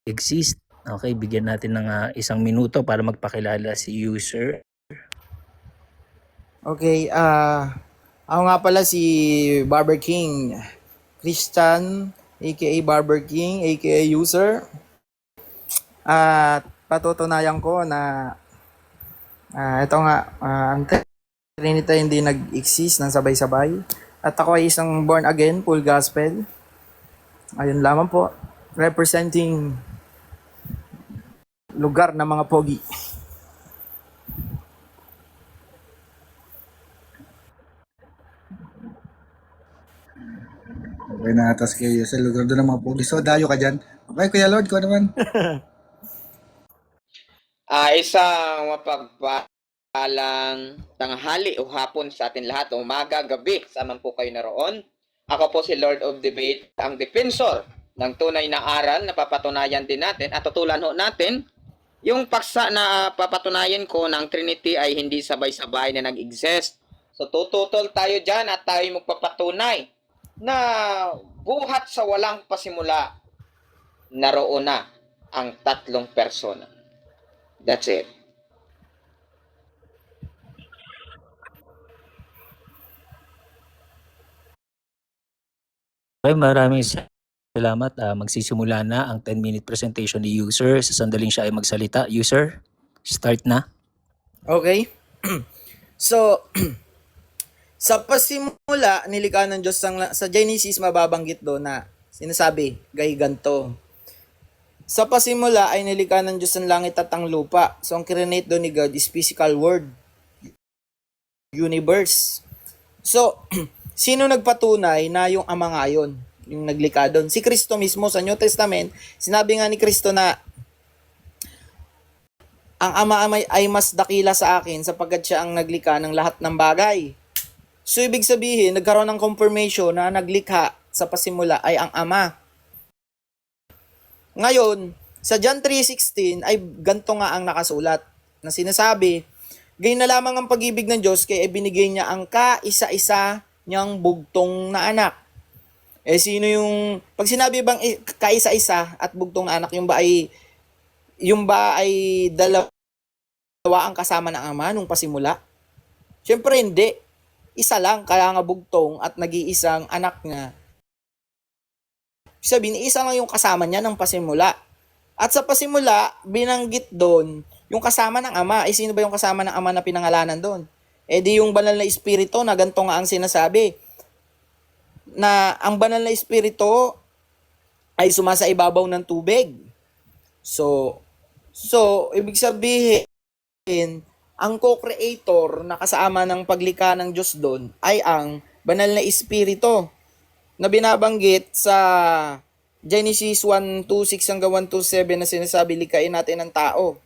exist. Okay, bigyan natin ng 1 minuto para magpakilala si user. Okay, ako nga pala si Barber King Christian, aka Barber King, aka user. At patutunayan ko na ito nga, ang Trinity hindi nag-exist ng sabay-sabay. At ako ay isang born again, full gospel. Ayun lamang po, representing lugar ng mga pogi. Okay na atas kayo sa lugar doon ng mga pogi. So, dayo ka dyan. Okay, Kuya Lord, ko naman. Isang mapagpalang tanghali o hapon sa atin lahat, o umaga, gabi, saan po kayo naroon. Ako po si Lord of Debate, ang defensor ng tunay na aral na papatunayan din natin at tutulan ho natin yung paksa na papatunayan ko ng Trinity ay hindi sabay-sabay na nag-exist. So tututol tayo dyan at tayo magpapatunay na buhat sa walang pasimula, naroon na ang tatlong persona. That's it. Okay, maraming salamat. Magsisimula na ang 10-minute presentation ni user. Sa sandaling siya ay magsalita. User, start na. Okay? So, sa pasimula, nilikha ng Diyos sa Genesis, mababanggit doon na sinasabi, gay ganto. Sa pasimula ay nilikha ng Diyos ang langit at ang lupa. So, ang create doon ni God is physical world, universe. So, sino nagpatunay na yung Ama nga yun, yung naglikha doon? Si Kristo mismo sa New Testament, sinabi nga ni Kristo na ang Ama ay mas dakila sa akin sapagkat siya ang naglikha ng lahat ng bagay. So, ibig sabihin, nagkaroon ng confirmation na naglikha sa pasimula ay ang Ama. Ngayon, sa John 3:16 ay ganito nga ang nakasulat na sinasabi, gayon na lamang ang pag-ibig ng Diyos kaya ibinigay niya ang kaisa-isa niyang bugtong na anak. Sino yung, pag sinabi bang kaisa-isa at bugtong na anak, yung ba ay dalawa ang kasama ng Ama nung pasimula? Siyempre hindi. Isa lang, kaya nga bugtong at nag-iisang anak nga. Sabihin, isa lang yung kasama niya ng pasimula. At sa pasimula, binanggit doon, yung kasama ng Ama. Sino ba yung kasama ng Ama na pinangalanan doon? Di yung banal na espiritu na ganito nga ang sinasabi. Na ang banal na espiritu ay sumasa ibabaw ng tubig. So, ibig sabihin, ang co-creator na kasama ng paglikha ng Diyos doon ay ang banal na espiritu na binabanggit sa Genesis 1:26 hanggang 1:27 na sinasabi likhain natin ang tao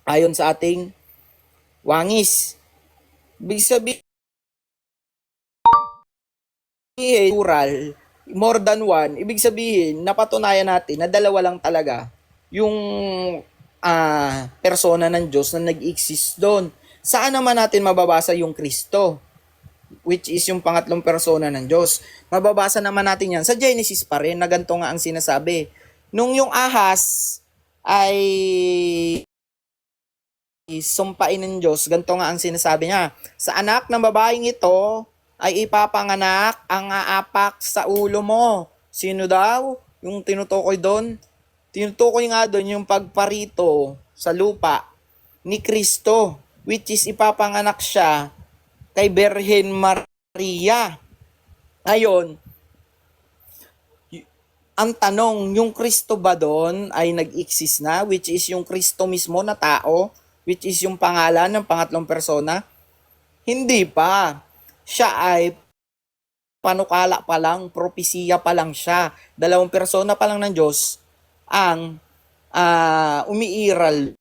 ayon sa ating wangis. Ibig sabihin, plural, more than one, ibig sabihin, napatunayan natin na dalawa lang talaga yung persona ng Diyos na nag-exist doon. Saan naman natin mababasa yung Kristo? Which is yung pangatlong persona ng Diyos. Mababasa naman natin yan sa Genesis pa rin na ganito nga ang sinasabi. Nung yung ahas ay sumpain ng Diyos, ganito nga ang sinasabi niya. Sa anak ng babaeng ito ay ipapanganak ang aapak sa ulo mo. Sino daw? Yung tinutukoy doon? Tinutukoy nga doon yung pagparito sa lupa ni Kristo, which is ipapanganak siya kay Birhen Maria. Ngayon, ang tanong, yung Kristo ba doon ay nag-exist na, which is yung Kristo mismo na tao, which is yung pangalan ng pangatlong persona? Hindi pa. Siya ay panukala pa lang, propesiya pa lang siya. Dalawang persona pa lang ng Diyos ang umiiral.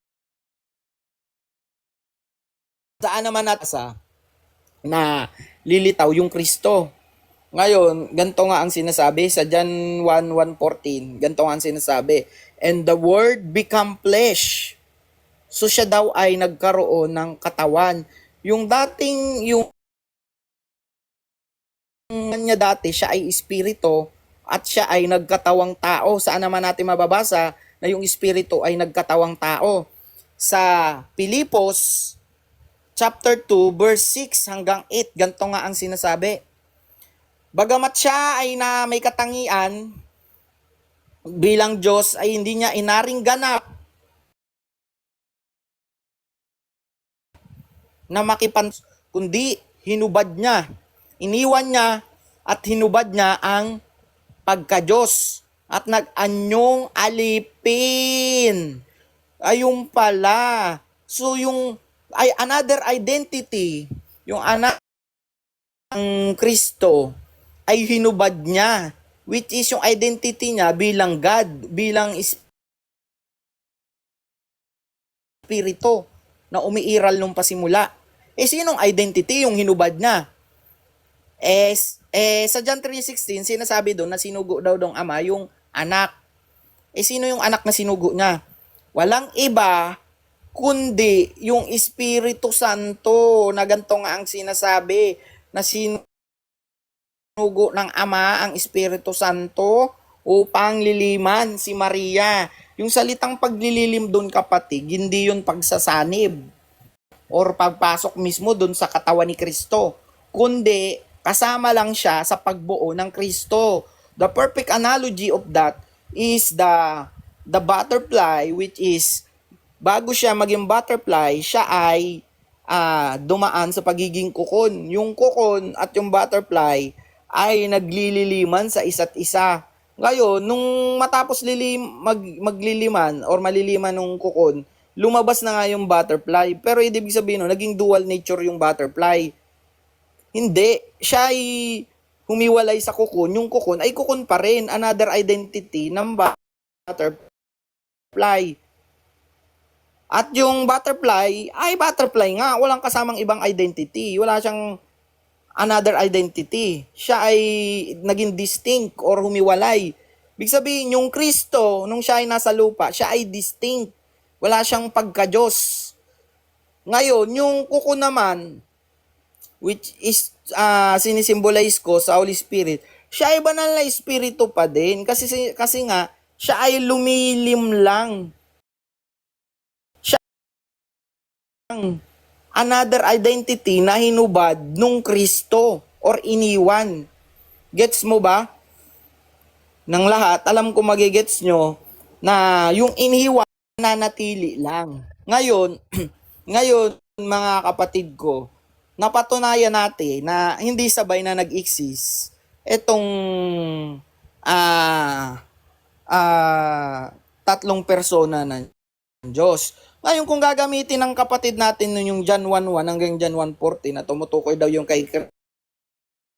Saan naman natin na lilitaw yung Kristo? Ngayon, ganito nga ang sinasabi sa John 1:14. Ganito nga ang sinasabi. And the Word become flesh. So siya daw ay nagkaroon ng katawan. Yung niya dati, siya ay espiritu at siya ay nagkatawang tao. Saan naman natin mababasa? na yung espiritu ay nagkatawang tao. Sa Pilipos chapter 2 verse 6 hanggang 8, ganito nga ang sinasabi. Bagamat siya ay na may katangian bilang Diyos, ay hindi niya inaring ganap na kundi hinubad niya. Iniwan niya at hinubad niya ang pagka-Diyos at nag-anyong alipin. Ayun pala. So yung ay another identity, yung anak ng Kristo ay hinubad niya, which is yung identity niya bilang God, bilang espiritu na umiiral nung pasimula. Sinong identity yung hinubad niya? Sa John 3:16, sinasabi doon na sinugo daw ng ama yung anak. Sino yung anak na sinugo niya? Walang iba kundi yung Espiritu Santo, na ganito nga ang sinasabi, na sinugo ng ama ang Espiritu Santo upang liliman si Maria. Yung salitang paglililim doon, kapatid, hindi yun pagsasanib or pagpasok mismo doon sa katawan ni Kristo, kundi kasama lang siya sa pagbuo ng Kristo. The perfect analogy of that is the butterfly, which is bago siya maging butterfly, siya ay dumaan sa pagiging kukon. Yung kukon at yung butterfly ay naglililiman sa isa't isa. Ngayon, nung matapos magliliman or maliliman ng kukon, lumabas na nga yung butterfly. Pero ibig sabihin, naging dual nature yung butterfly. Hindi. Siya ay humiwalay sa kukon. Yung kukon ay kukon pa rin. Another identity ng butterfly. At yung butterfly ay butterfly nga. Walang kasamang ibang identity. Wala siyang another identity. Siya ay naging distinct or humiwalay. Ibig sabihin, yung Kristo, nung siya ay nasa lupa, siya ay distinct. Wala siyang pagka-Diyos. Ngayon, yung kuko naman, which is sinisimbolize ko sa Holy Spirit, siya ay banal na espiritu pa din. Kasi nga, siya ay lumilim lang. Siya ang another identity na hinubad nung Kristo or iniwan. Gets mo ba? Ng lahat, alam ko magigets nyo na yung iniwan nanatili lang. Ngayon, mga kapatid ko, napatunayan natin na hindi sabay na nag-exist itong tatlong persona ng Diyos. Ngayon, kung gagamitin ng kapatid natin yung John 1:1 hanggang John 1:14 na tumutukoy daw yung kay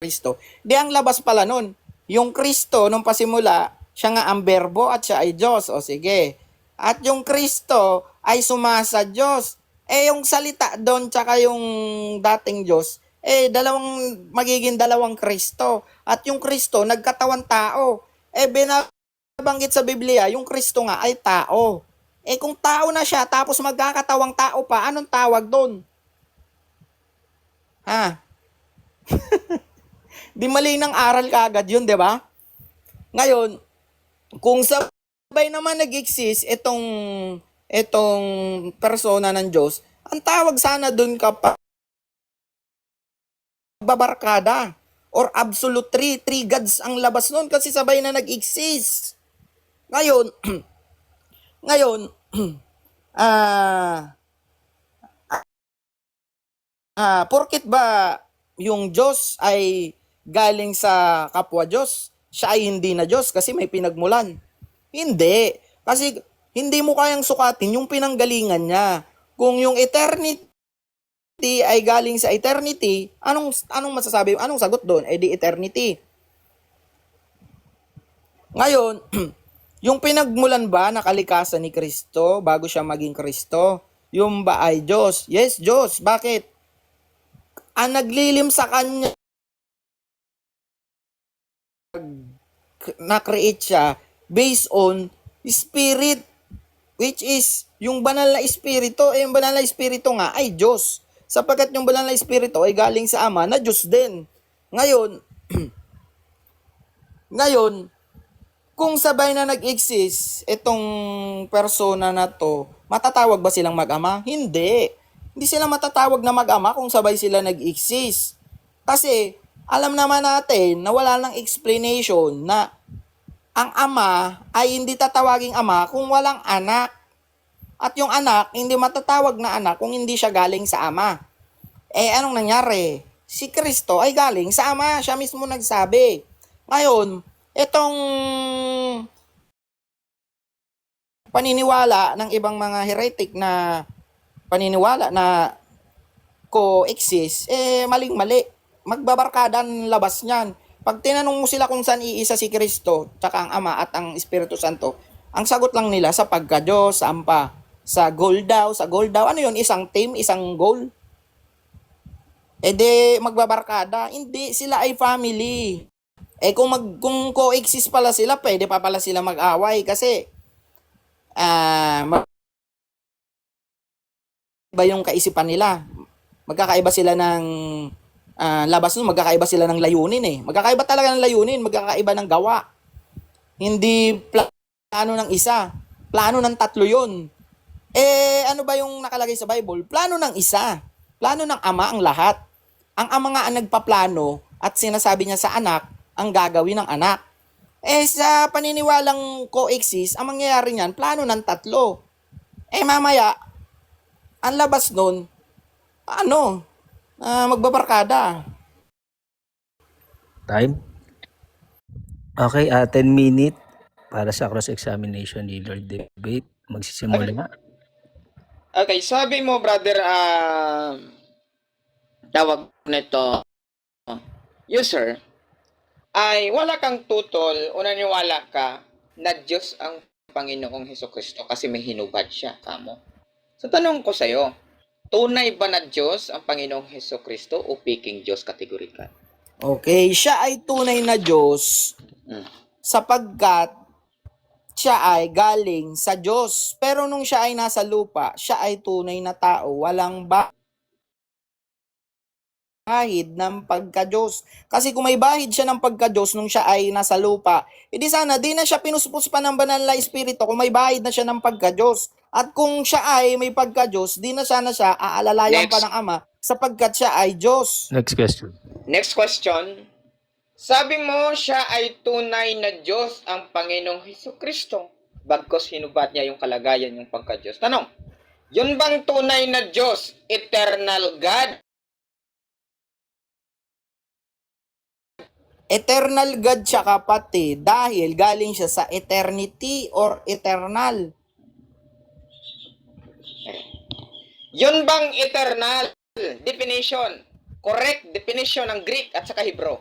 Kristo, di ang labas pala nun. Yung Kristo, nung pasimula, siya nga ang berbo at siya ay Diyos. O sige. At yung Kristo ay sumasa Diyos. Yung salita doon tsaka yung dating Diyos, magiging dalawang Kristo. At yung Kristo, nagkatawang tao. Binabanggit sa Biblia, yung Kristo nga ay tao. Kung tao na siya, tapos magkakatawang tao pa, anong tawag doon? Ha? Di mali ng aral kaagad yun, di ba? Ngayon, kung sabay naman nag-exist itong persona ng Diyos, ang tawag sana doon kapag babarkada or absolute three gods ang labas noon kasi sabay na nag-exist. Ngayon, porket ba yung Diyos ay galing sa kapwa Diyos, siya ay hindi na Diyos kasi may pinagmulan? Hindi. Kasi hindi mo kayang sukatin yung pinanggalingan niya. Kung yung eternity ay galing sa eternity, anong masasabi? Anong sagot doon? Di eternity. Ngayon, yung pinagmulan ba na kalikasan ni Kristo bago siya maging Kristo, yung ba ay Diyos? Yes, Diyos. Bakit? Ang naglilim sa kanya, na-create siya based on Spirit, which is yung banal na Espiritu. Yung banal na Espiritu nga ay Diyos. Sapagkat yung banal na Espiritu ay galing sa Ama na Diyos din. Ngayon, kung sabay na nag-exist itong persona na to, matatawag ba silang mag-ama? Hindi. Hindi sila matatawag na mag-ama kung sabay sila nag-exist. Kasi alam naman natin na wala nang explanation na ang ama ay hindi tatawaging ama kung walang anak. At yung anak, hindi matatawag na anak kung hindi siya galing sa ama. Anong nangyari? Si Kristo ay galing sa ama. Siya mismo nagsabi. Ngayon, itong paniniwala ng ibang mga heretic na paniniwala na coexist, maling-mali. Magbabarkada ang labas niyan. Pag tinanong mo sila kung saan iisa si Kristo, tsaka ang Ama at ang Espiritu Santo, ang sagot lang nila sa pagka-Diyos, saan pa? Sa goal daw. Ano yun? Isang team, isang goal? Magbabarkada. Hindi, sila ay family. Kung coexist pala sila, pwede pa pala sila mag-away kasi iba yung kaisipan nila. Magkakaiba sila ng labas nun, magkakaiba sila ng layunin eh. Magkakaiba talaga ng layunin, magkakaiba ng gawa. Hindi plano ng isa, plano ng tatlo yun. Ano ba yung nakalagay sa Bible? Plano ng isa, plano ng Ama ang lahat. Ang Ama nga ang nagpaplano at sinasabi niya sa anak, ang gagawin ng anak. Sa paniniwalang coexist, ang mangyayari niyan, plano ng tatlo. Mamaya, ang labas nun, magbabarkada. Time? Okay, 10 minute para sa cross-examination ni Lord Debate. Magsisimula na. Okay, sabi mo, brother, tawag nito, user, ay wala kang tutol o naniwala ka na Diyos ang Panginoong Hesukristo kasi may hinubad siya, kamo. So, tanong ko sa'yo, tunay ba na Diyos ang Panginoong Hesukristo o peking Diyos kategorikal? Okay, siya ay tunay na Diyos sapagkat siya ay galing sa Diyos. Pero nung siya ay nasa lupa, siya ay tunay na tao, walang bahid ng pagka-Diyos. Kasi kung may bahid siya ng pagka-Diyos nung siya ay nasa lupa, edi sana di na siya pinuspos pa ng banal na espiritu kung may bahid na siya ng pagka-Diyos. At kung siya ay may pagka-Diyos, di na sana siya aalalayan pa ng Ama sapagkat siya ay Diyos. Next question. Next question. Sabi mo siya ay tunay na Diyos ang Panginoong Hesukristo. Bagkos hinubad niya yung kalagayan yung pagka-Diyos. Tanong, yun bang tunay na Diyos, eternal God? Eternal God siya kapatid dahil galing siya sa eternity or eternal. Yun bang eternal? Definition. Correct definition ng Greek at saka Hebrew.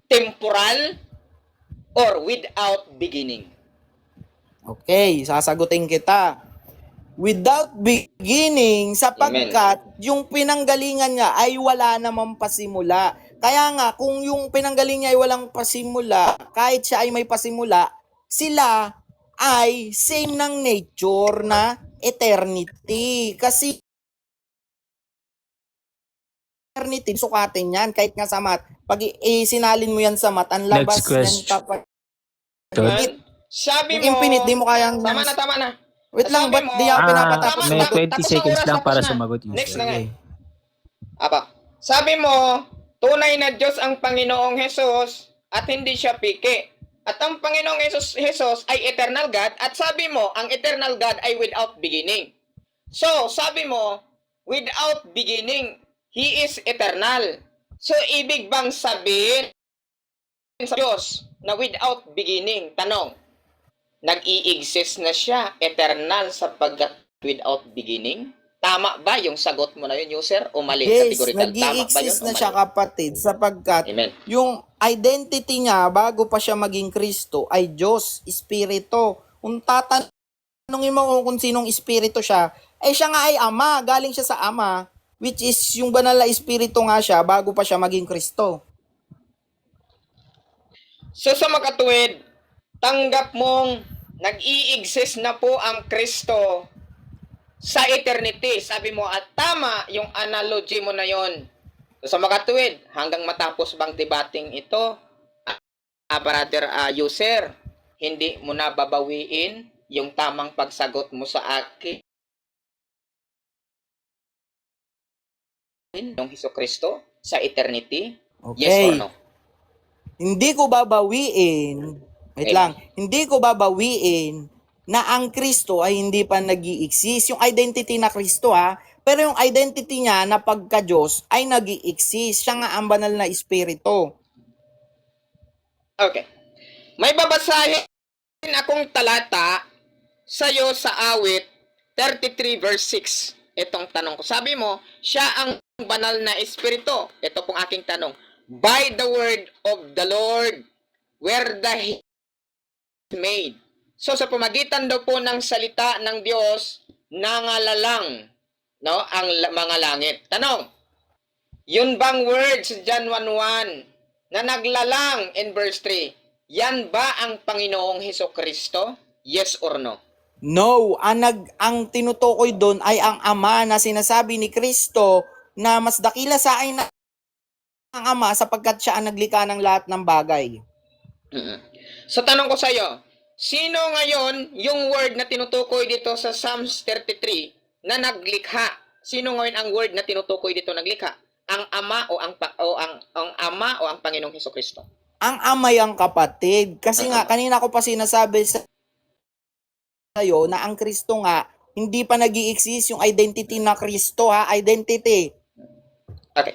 Temporal or without beginning. Okay, sasagutin kita. Without beginning, sapagkat yung pinanggalingan niya ay wala namang pasimula. Kaya nga, kung yung pinanggaling niya ay walang pasimula, kahit siya ay may pasimula, sila ay same ng nature na eternity. Kasi eternity, sukatin yan, kahit nga sa math. Pag sinalin mo yan sa math, ang labas Next question. yan kapag Sabi yung mo, infinite, di mo kayang... tama na. Wait lang, Sabi ba't mo, di ako pinapatapos? May Tapos 20 na seconds oras, lang tapos para na. sumagot. User. Next na nga. Aba, sabi mo, Diyos ang Panginoong Hesus at hindi siya piki. At ang Panginoong Hesus ay eternal God at sabi mo, ang eternal God ay without beginning. So, sabi mo, without beginning, He is eternal. So, ibig bang sabihin sa Diyos na without beginning? Tanong, nag-i-exist na siya, eternal sapagkat without beginning? Tama ba yung sagot mo na yun, user? O mali? Yes, Categorical. Tama ba yun nag-i-exist o na mali? siya kapatid sapagkat Amen. yung identity niya bago pa siya maging Kristo ay Diyos, Espiritu. Kung tatanungin mo kung sinong Espiritu siya, siya nga ay Ama, galing siya sa Ama, which is yung banal na Espiritu nga siya bago pa siya maging Kristo. So sa makatuwid, tanggap mong nag-i-exist na po ang Kristo sa eternity. Sabi mo, at tama yung analogy mo na yon. So sa makatuwid, hanggang matapos bang debating ito, brother user, hindi mo na babawiin yung tamang pagsagot mo sa akin ng Hesukristo sa eternity? Yes or Okay. no? Hindi ko babawiin, wait Amen. lang, hindi ko babawiin na ang Kristo ay hindi pa nag-i-exist. Yung identity na Kristo pero yung identity niya na pagka-Diyos ay nag-i-exist. Siya nga ang banal na espiritu. Okay. May babasahin akong talata sa'yo sa awit 33 verse 6. Itong tanong ko. Sabi mo, siya ang banal na espiritu. Ito pong aking tanong. By the word of the Lord, where the heaven is made. So sa pamagitan daw po ng salita ng Diyos, nangalalang ang mga langit. Tanong, yun bang word sa John 1:1 na naglalang in verse 3, yan ba ang Panginoong Hesukristo? Yes or no? No, ang tinutukoy doon ay ang Ama na sinasabi ni Kristo na mas dakila sa akin na ang Ama sapagkat siya ang naglikha ng lahat ng bagay. So tanong ko sa iyo, sino ngayon yung word na tinutukoy dito sa Psalms 33 na naglikha? Sino ngayon ang word na tinutukoy dito naglikha? Ang Ama o ang Ama o ang Panginoong Hesukristo? Ang Ama yung kapatid. Kasi nga, kanina ko pa sinasabi sa iyo na ang Kristo nga, hindi pa nag-i-exist yung identity na Kristo identity. Okay.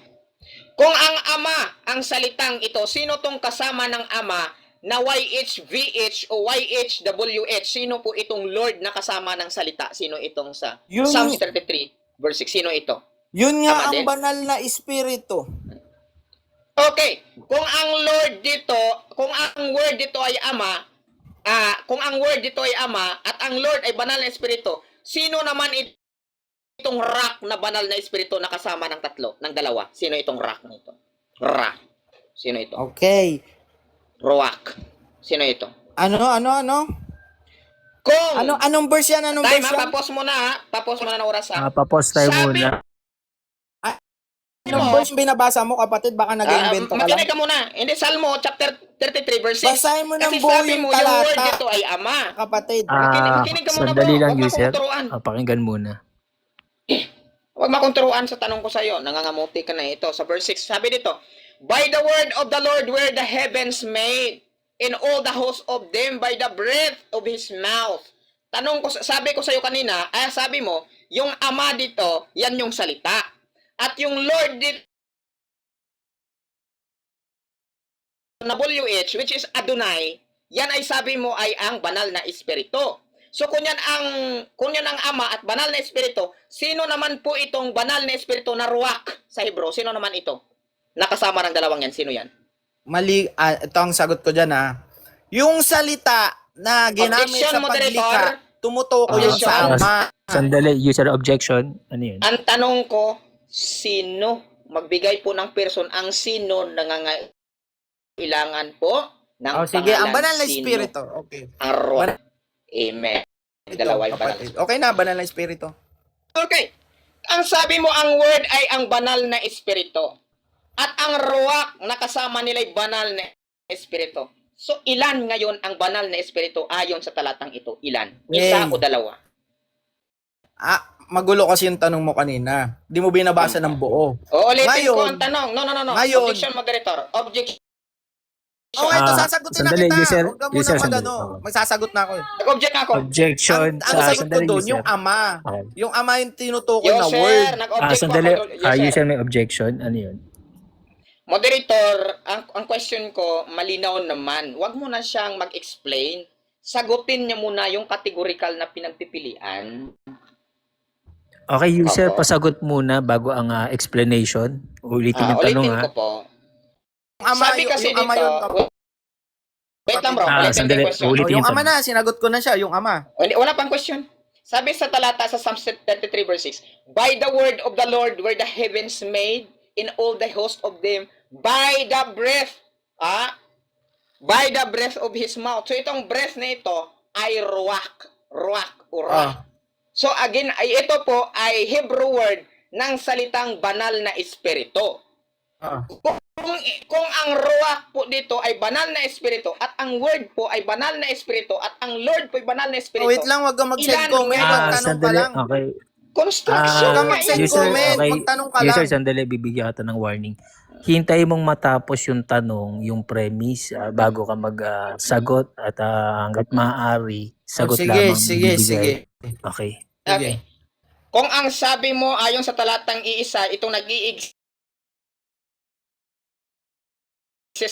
Kung ang Ama, ang salitang ito, sino tong kasama ng Ama na YHVH o YHWH? Sino po itong Lord na kasama ng salita? Sino itong sa Psalms 33 verse 6? Sino ito? Yun nga Ama ang din? banal na espiritu. Okay, kung ang Lord dito, kung ang word dito ay Ama, kung ang word dito ay Ama at ang Lord ay banal na espiritu, sino naman itong rock na banal na espiritu na kasama ng dalawa? Sino itong rock na ito? Ra. Sino ito? Okay. Roak. Sino ito? Ano? Kung Anong verse yan? Anong time verse yan? tapos mo na tapos mo na ng oras Papos tayo Sabi- muna. Anong verse binabasa mo, kapatid? Baka nag-invento ka lang. Makinig ka muna. Hindi, Salmo chapter 33 verse 6. Basahin mo ng Kasi buo sabi yung mo, yung word talata. dito ay Ama. Kapatid. Makinig ka muna, Sandali bro. lang, Huwag user. makuturuan. Pakinggan muna. Huwag makunturuan sa tanong ko sa iyo. Nangangamuti ka na ito. Sa verse 6, sabi dito, by the word of the Lord were the heavens made, and all the hosts of them by the breath of His mouth. Sabi ko sa iyo kanina, sabi mo, yung Ama dito, yan yung salita. At yung Lord dito, na WH, which is Adonai, yan ay sabi mo ay ang banal na espiritu. So kung yan ang Ama at banal na espiritu, sino naman po itong banal na espiritu na ruach sa Hebrew? Sino naman ito? Nakasama ng dalawang yan, sino yan? Mali. Ito ang sagot ko dyan Yung salita na ginamit Objection, sa moderator. paglikha, tumutukoy yun sa Objection. Ama. Sandali, user objection. Ano yun? Ang tanong ko, sino? Magbigay po ng person ang sino nangangailangan po ng Sige, ang pangalan, banal na sino? espiritu. Okay. Ang ruach. Amen. Dalawa yung banal. Kapatid. Okay na, banal na espiritu. Okay. Ang sabi mo, ang word ay ang banal na espiritu. At ang ruach na kasama nila ay banal na espiritu. So, ilan ngayon ang banal na espiritu ayon sa talatang ito? Ilan? Isa Ngayon. o dalawa? Magulo kasi yung tanong mo kanina. Di mo binabasa ng buo. O, ulitin ko Ngayon. ang tanong. No. Ngayon. Objection, moderator. Objection. Okay, ito sasagutin na sandali, kita. user. Huwag ka muna User, mag-ano. sandali. Magsasagot na ako. Nag-object ako. Objection. Ang sagot ko Sandali, doon, user. yung Ama. Okay. Yung Ama yung tinutukoy na User, word. nag-object Sandali. po ako. User may objection. Ano yun? Moderator, ang question ko, malinaw naman. Huwag mo na siyang mag-explain. Sagutin niya muna yung categorical na pinagpipilian. Okay, user, Opo. pasagot muna bago ang explanation. Ulitin yung tanong Ulitin ko po. Yung Ama, Sabi kasi yung Ama dito, yun. wait lang bro, ulitin ko sandali. yung question. Ulitin Yung yung Ama tanong. na, sinagot ko na siya, yung Ama. Wala pang question. Sabi sa talata sa Psalm 33 verse 6, by the word of the Lord were the heavens made, in all the host of them, by the breath, by the breath of His mouth. So itong breath na ito ay ruach, ruach. So again, ito po ay Hebrew word ng salitang banal na espiritu. Kung kung ang ruach po dito ay banal na espiritu at ang word po ay banal na espiritu at ang Lord po ay banal na espiritu. Oh, wait lang, wag kang mag-send Ilan comment, nga? magtanong ka Sandali. lang. Okay. Construction Huwag kang nga mag-send yan. User, comment, okay. magtanong ka User, lang. sandali, bibigyan kita ng warning. Hintay mong matapos yung tanong, yung premise, bago ka mag-sagot at hanggat maaari, Oh, sagot sige, lamang sige, sige. ibibigay. Okay. Sige. Okay. Kung ang sabi mo ayon sa talatang iisa, itong nag-i-exist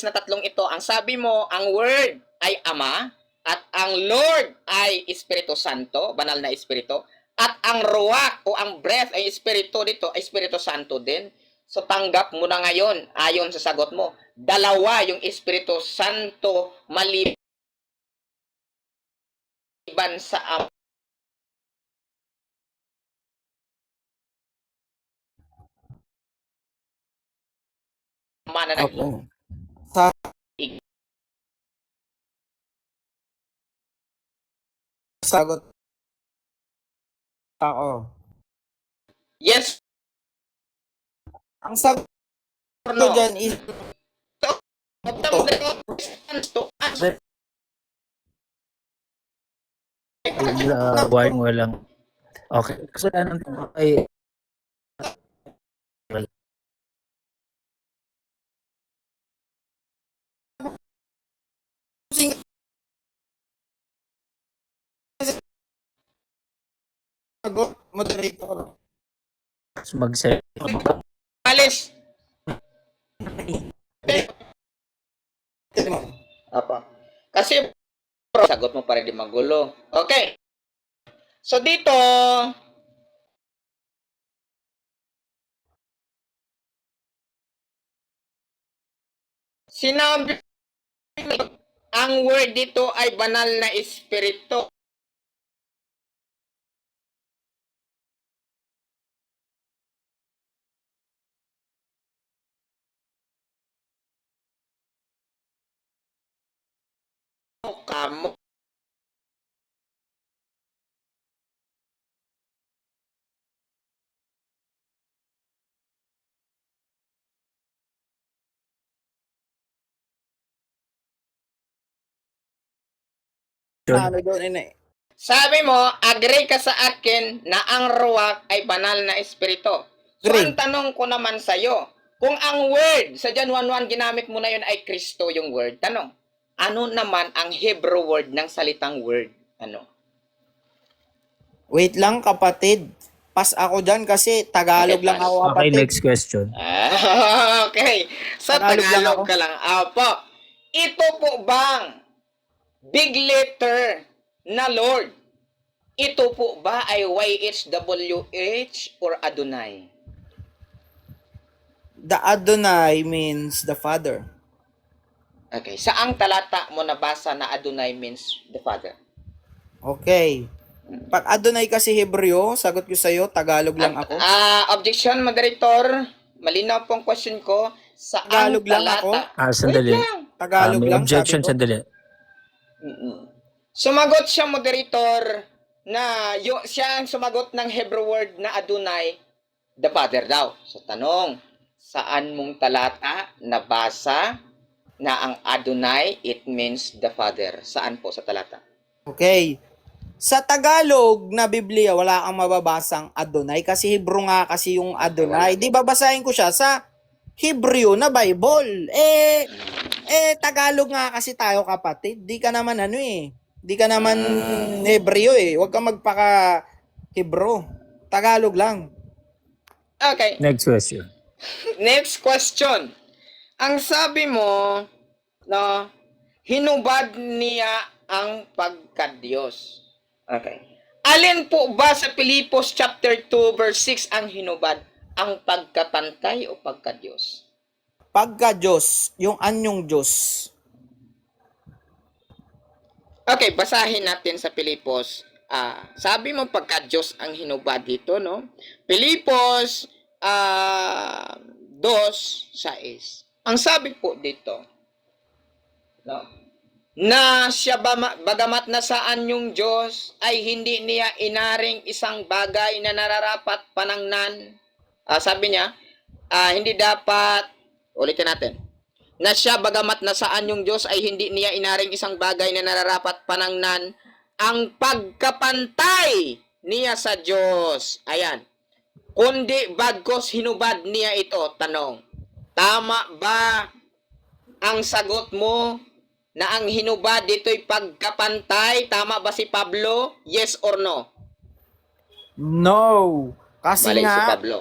na tatlong ito, ang sabi mo, ang word ay Ama, at ang Lord ay Espiritu Santo, banal na Espiritu, at ang ruach o ang breath ay Espiritu dito, ay Espiritu Santo din. So tanggap mo na ngayon, ayon sa sagot mo, dalawa yung Espiritu Santo maliban sa Ama. Na Opo. Sa sagot ako. Yes Ang sagot or ko no? dyan is Warning, walang. Okay. Kasalanan ay sagot, moderator. mag-set. Alis. Apa. Kasi sagot mo pa rin di magulo. Okay. So dito, sinabi ang word dito ay banal na espiritu. Kamo. Ano doon, ina? Sabi mo, agree ka sa akin na ang ruach ay banal na espiritu. So, Agree. ang tanong ko naman sa'yo, kung ang word sa John 1:1 ginamit mo na yun ay Kristo yung word, tanong, ano naman ang Hebrew word ng salitang word? Ano? Wait lang, kapatid. Pas ako dyan kasi Tagalog Okay, lang pass. ako, Okay, kapatid. next question. Okay. Sa Tagalog lang Tagalog ako. ka lang. Apo. Ito po bang big letter na Lord? Ito po ba ay YHWH or Adonai? The Adonai means the Father. Okay. Saang talata mo nabasa na Adonai means the Father? Okay. Pag Adonai kasi Hebreo, sagot ko sa'yo, Tagalog lang ako. Objection, moderator. Malinaw pong question ko. Saang Tagalog lang talata? Sandali. Wait lang. Tagalog May lang, objection, sabi ko. sandali. Sumagot siya, moderator, na siya ang sumagot ng Hebrew word na Adonai, the Father daw. So tanong, saan mong talata nabasa na ang Adonai, it means the Father? Saan po sa talata? Okay. Sa Tagalog na Biblia, wala kang mababasang Adonai kasi Hebrew nga kasi yung Adonai. Di babasahin ko siya sa Hebreo na Bible. Tagalog nga kasi tayo, kapatid. Di ka naman Di ka naman Hebreo eh. Huwag kang magpaka Hebrew. Tagalog lang. Okay, Next question. next question. Ang sabi mo, no, hinubad niya ang pagka-Diyos. Okay. Alin po ba sa Pilipos chapter 2 verse 6 ang hinubad? Ang pagkapantay o pagka-Diyos? Pagka-Diyos, yung anyong Diyos. Okay, basahin natin sa Pilipos. Sabi mo pagka-Diyos ang hinubad dito, no? Pilipos 2:6. Ang sabi po dito, no? Na siya bagamat nasaan yung Diyos ay hindi niya inaring isang bagay na nararapat panangnan. Sabi niya, hindi dapat, ulitin natin, na siya bagamat nasaan yung Diyos ay hindi niya inaring isang bagay na nararapat panangnan ang pagkapantay niya sa Diyos. Ayan. Kundi bagkos hinubad niya ito. Tanong, tama ba ang sagot mo na ang hinubad dito'y pagkapantay? Tama ba si Pablo? Yes or no? No. Kasi Mali si nga, Pablo.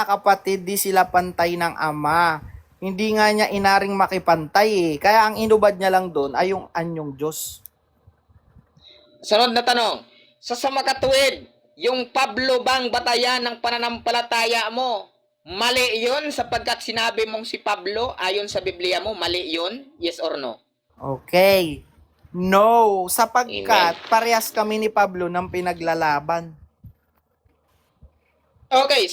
kapatid, di sila pantay ng ama. Hindi nga niya inaring makipantay eh. Kaya ang inubad niya lang doon ay yung anyong Diyos. Sunod na tanong. Sa makatuwid, yung Pablo bang batayan ng pananampalataya mo? Mali yun sapagkat sinabi mong si Pablo ayon sa Biblia mo, mali yun? Yes or no? Okay. No, sapagkat Amen. parehas kami ni Pablo ng pinaglalaban. Okay,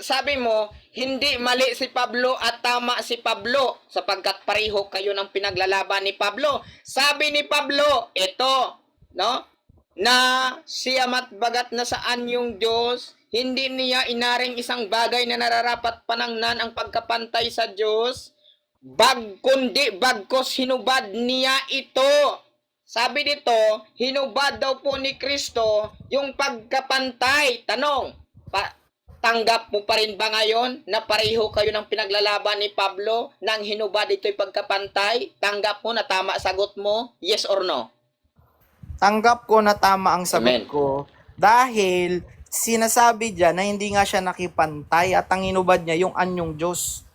sabi mo, hindi mali si Pablo at tama si Pablo sapagkat pareho kayo ng pinaglalaban ni Pablo. Sabi ni Pablo, ito, no? Na siya matbagat na saan yung Diyos, hindi niya inaring isang bagay na nararapat panangnan ang pagkapantay sa Diyos, kundi bagkos hinubad niya ito. Sabi dito, hinubad daw po ni Kristo yung pagkapantay. Tanong, tanggap mo pa rin ba ngayon na pareho kayo ng pinaglalaban ni Pablo nang hinubad ito'y pagkapantay? Tanggap mo na tama sagot mo? Yes or no? Tanggap ko na tama ang Amen. sagot ko dahil sinasabi diyan na hindi nga siya nakipantay at ang inubad niya yung anyong Diyos.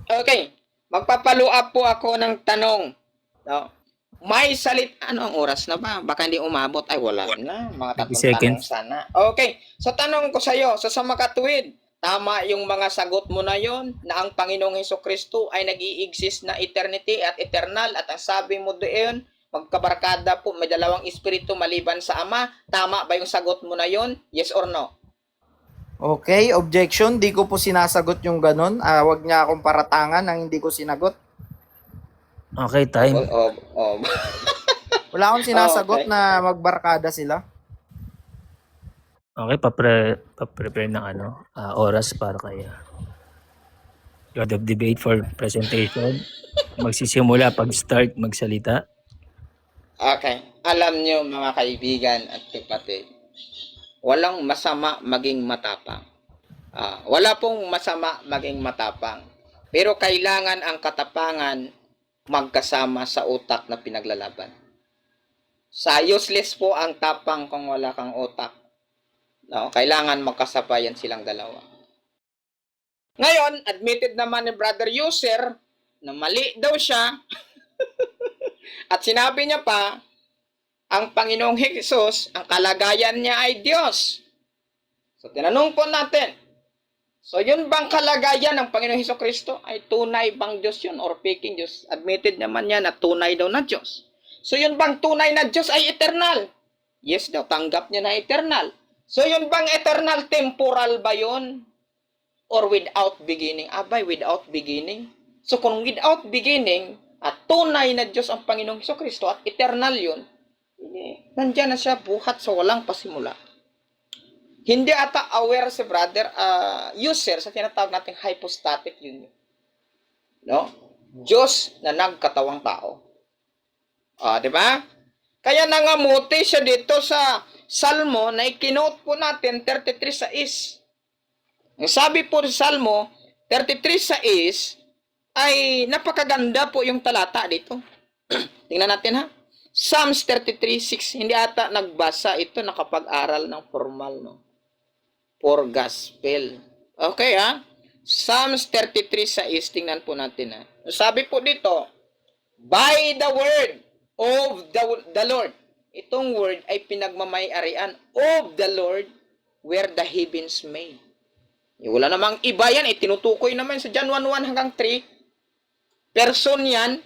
Okay, magpapalo up po ako ng tanong. No? May ano ang oras na ba? Baka hindi umabot. Ay, wala na. Mga 30 tatlong seconds. tanong sana. Okay, so tanong ko sa iyo, sa makatuwid, tama yung mga sagot mo na yon na ang Panginoong Hesukristo ay nag-i-exist na eternity at eternal at ang sabi mo doon, magkabarkada po, may dalawang espiritu maliban sa Ama. Tama ba yung sagot mo na yon? Yes or no? Okay, objection. Di ko po sinasagot yung ganun. Wag niya akong paratangan ng hindi ko sinagot. Okay, time. Wala akong sinasagot Okay. na magbarkada sila. Okay, pa-prepare ng oras para kay Lord of Debate for presentation. Magsisimula pag-start magsalita. Okay. Alam nyo mga kaibigan at kapatid, walang masama maging matapang. Wala pong masama maging matapang. Pero kailangan ang katapangan magkasama sa utak na pinaglalaban. Useless po ang tapang kung wala kang utak. No? Kailangan magkasabayan silang dalawa. Ngayon, admitted naman ni Brother User na mali daw siya at sinabi niya pa, ang Panginoong Hesus, ang kalagayan niya ay Diyos. So, tinanong po natin, so yun bang kalagayan ng Panginoong Hesukristo ay tunay bang Diyos yun or faking Diyos? Admitted naman niya na tunay daw na Diyos. So yun bang tunay na Diyos ay eternal? Yes daw, tanggap niya na eternal. So yun bang eternal, temporal ba yun? Or without beginning? Abay, without beginning. So kung without beginning, at tunay na Diyos ang Panginoong Hesukristo at eternal yun, nandiyan na siya buhat sa walang pasimula. Hindi ata aware si Brother User sa tinatawag nating hypostatic union. No? Diyos na nagkatawang tao. Di ba? Kaya nangamuti siya dito sa Salmo na ikinote po natin 33:6. Ang sabi po sa Salmo 33:6 ay napakaganda po yung talata dito. Tingnan natin ha. Psalms 33:6. Hindi ata nagbasa ito nakapag-aral ng formal, no? For gospel. Okay ha? Psalms 33:6. Tingnan po natin ha. Sabi po dito, by the word of the Lord. Itong word ay pinagmamay-arian of the Lord were the heavens made. Wala namang iba yan. Tinutukoy naman sa John 1:1 hanggang 3. Person yan.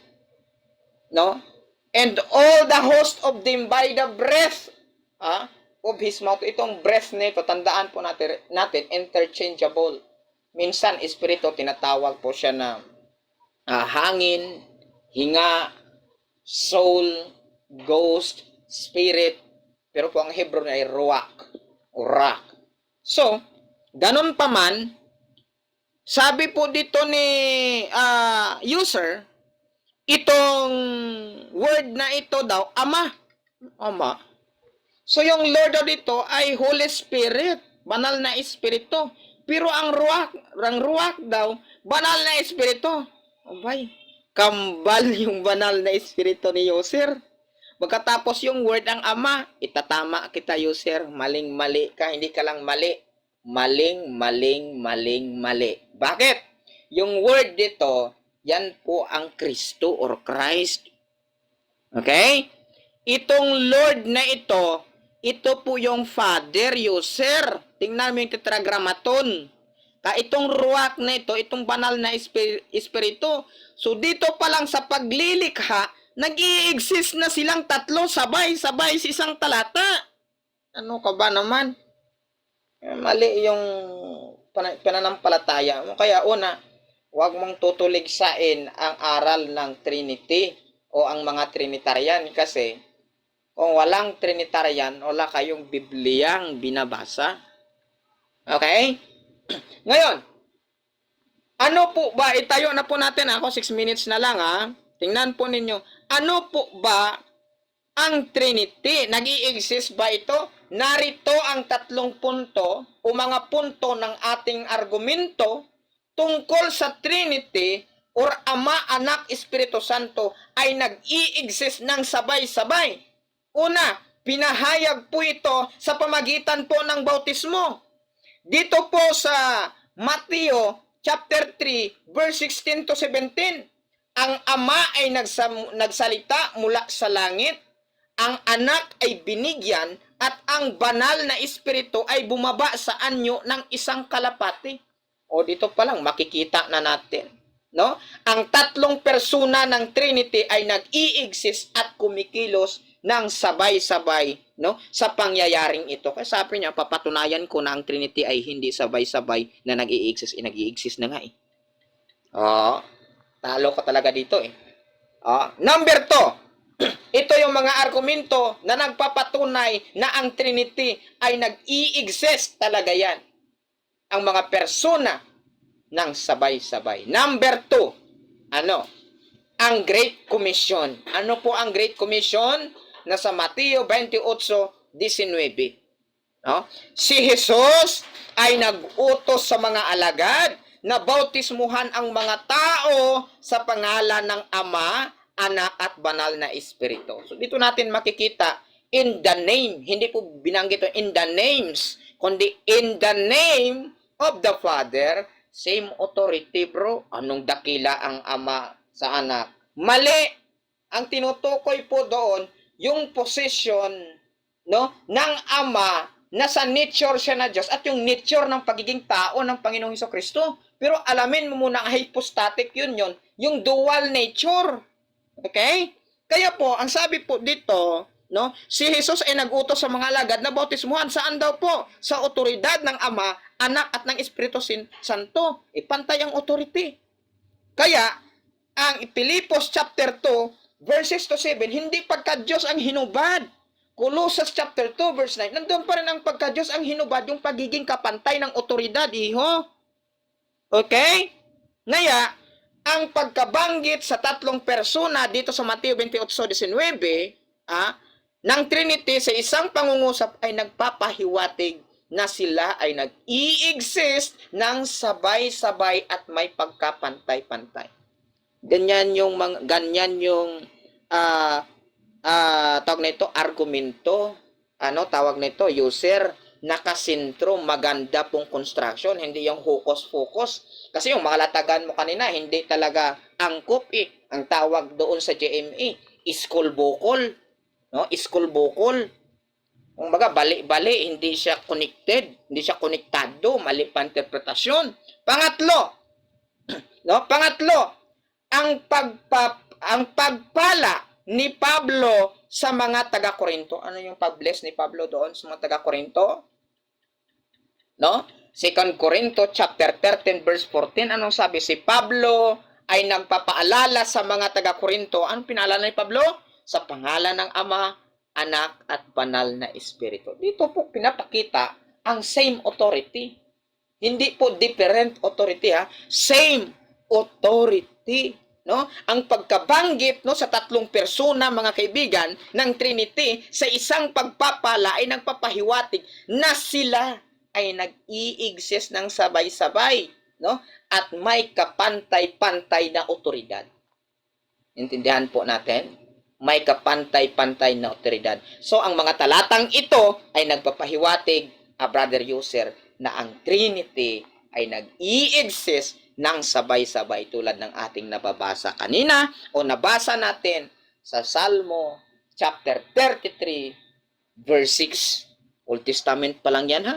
No? And all the host of them by the breath of his mouth. Itong breath nito, tandaan po natin interchangeable. Minsan, espiritu, tinatawag po siya na hangin, hinga, soul, ghost, spirit. Pero po ang Hebrew ay ruach o rak. So, ganun pa man, Sabi po dito ni user, itong word na ito daw, Ama. Ama. So yung Lord daw dito ay Holy Spirit, banal na espiritu. Pero ang ruach daw, banal na espiritu. Abay, kambal yung banal na espiritu ni user. Pagkatapos yung word ang Ama, itatama kita user, maling-mali ka, hindi ka lang mali. Mali. Bakit? Yung word dito, yan po ang Kristo or Christ. Okay? Itong Lord na ito po yung Father, user. Tingnan mo yung tetragrammaton. Itong ruach na ito, itong banal na espiritu. So dito pa lang sa paglilikha, nag-i-exist na silang tatlo sabay-sabay sa isang talata. Ano ka ba naman? Mali yung pananampalataya mo. Kaya una, huwag mong tutuligsain ang aral ng Trinity o ang mga Trinitarian kasi kung walang Trinitarian, wala kayong Bibliyang binabasa. Okay? Ngayon, ano po ba, itayo na po natin ako, 6 minutes na lang ha. Tingnan po ninyo, ano po ba ang Trinity? Nag-i-exist ba ito? Narito ang 3 punto o mga punto ng ating argumento tungkol sa Trinity or Ama, Anak, Espiritu Santo ay nag-i-exist ng sabay-sabay. Una, pinahayag po ito sa pamagitan po ng bautismo. Dito po sa Mateo chapter 3 verse 16 to 17, ang Ama ay nagsalita mula sa langit, ang Anak ay binigyan, at ang banal na Espiritu ay bumaba sa anyo ng isang kalapati. O dito pa lang makikita na natin, no? Ang 3 persona ng Trinity ay nag-i-exist at kumikilos ng sabay-sabay, no, sa pangyayaring ito. Kaya sabi niya, papatunayan ko na ang Trinity ay hindi sabay-sabay na nag-i-exist na nga eh. Talo ka talaga dito eh. Number 2, ito yung mga argumento na nagpapatunay na ang Trinity ay nag-i-exist talaga yan. Ang mga persona ng sabay-sabay. Number 2, ang Great Commission. Ano po ang Great Commission? Nasa Mateo 28:19. No? Si Jesus ay nag-utos sa mga alagad na bautismuhan ang mga tao sa pangalan ng Ama, Anak at Banal na Espiritu. So dito natin makikita in the name, hindi po binanggit in the names, kundi in the name of the Father, same authority bro. Anong dakila ang Ama sa Anak? Mali. Ang tinutukoy po doon, yung position, no, ng Ama na sa nature siya na Diyos at yung nature ng pagiging tao ng Panginoong Hesukristo. Pero alamin mo muna ang hypostatic union, yung dual nature. Okay? Kaya po, ang sabi po dito, no, si Jesus ay nag-utos sa mga alagad na bautismuhan. Saan daw po? Sa otoridad ng Ama, Anak at ng Espiritu Santo. Ipantay ang authority. Kaya, ang Pilipos chapter 2, verses to 7, hindi pagka-Diyos ang hinubad. Colossus chapter 2, verse 9, nandun pa rin ang pagka-Diyos ang hinubad, yung pagiging kapantay ng otoridad, iho. Okay? Ngaya, ang pagkabanggit sa 3 persona dito sa Mateo 28:19 ng Trinity sa isang pangungusap ay nagpapahiwatig na sila ay nag-i-exist ng sabay-sabay at may pagkapantay-pantay. Ganyan yung tawag nito argumento, tawag nito user, nakasentro, maganda pong construction, hindi yung hocus-pocus. Kasi yung mga latagan mo kanina, hindi talaga angkop eh. Ang tawag doon sa GMA, school bukol. No? School bukol. Kung baga, bali-bali, hindi siya connected, hindi siya konektado, mali pa interpretasyon. Pangatlo, ang pagpala ni Pablo sa mga taga-Korinto. Ano yung pag-bless ni Pablo doon sa mga taga-Korinto? No? 2 Corinto chapter 13 verse 14, anong sabi? Si Pablo ay nagpapaalala sa mga taga-Korinto. Anong pinaalala ni Pablo? Sa pangalan ng Ama, Anak at Banal na Espiritu. Dito po pinapakita ang same authority. Hindi po different authority ha. Same authority. No? Ang pagkabanggit no, sa tatlong persona, mga kaibigan, ng Trinity sa isang pagpapala ay nagpapahiwatig na sila ay nag-i-exist ng sabay-sabay, no? At may kapantay-pantay na otoridad. Intindihan po natin? May kapantay-pantay na otoridad. So, ang mga talatang ito ay nagpapahiwatig, brother user, na ang Trinity ay nag-i-exist ng sabay-sabay tulad ng ating nababasa kanina o nabasa natin sa Salmo chapter 33 verse 6. Old Testament pa lang yan ha.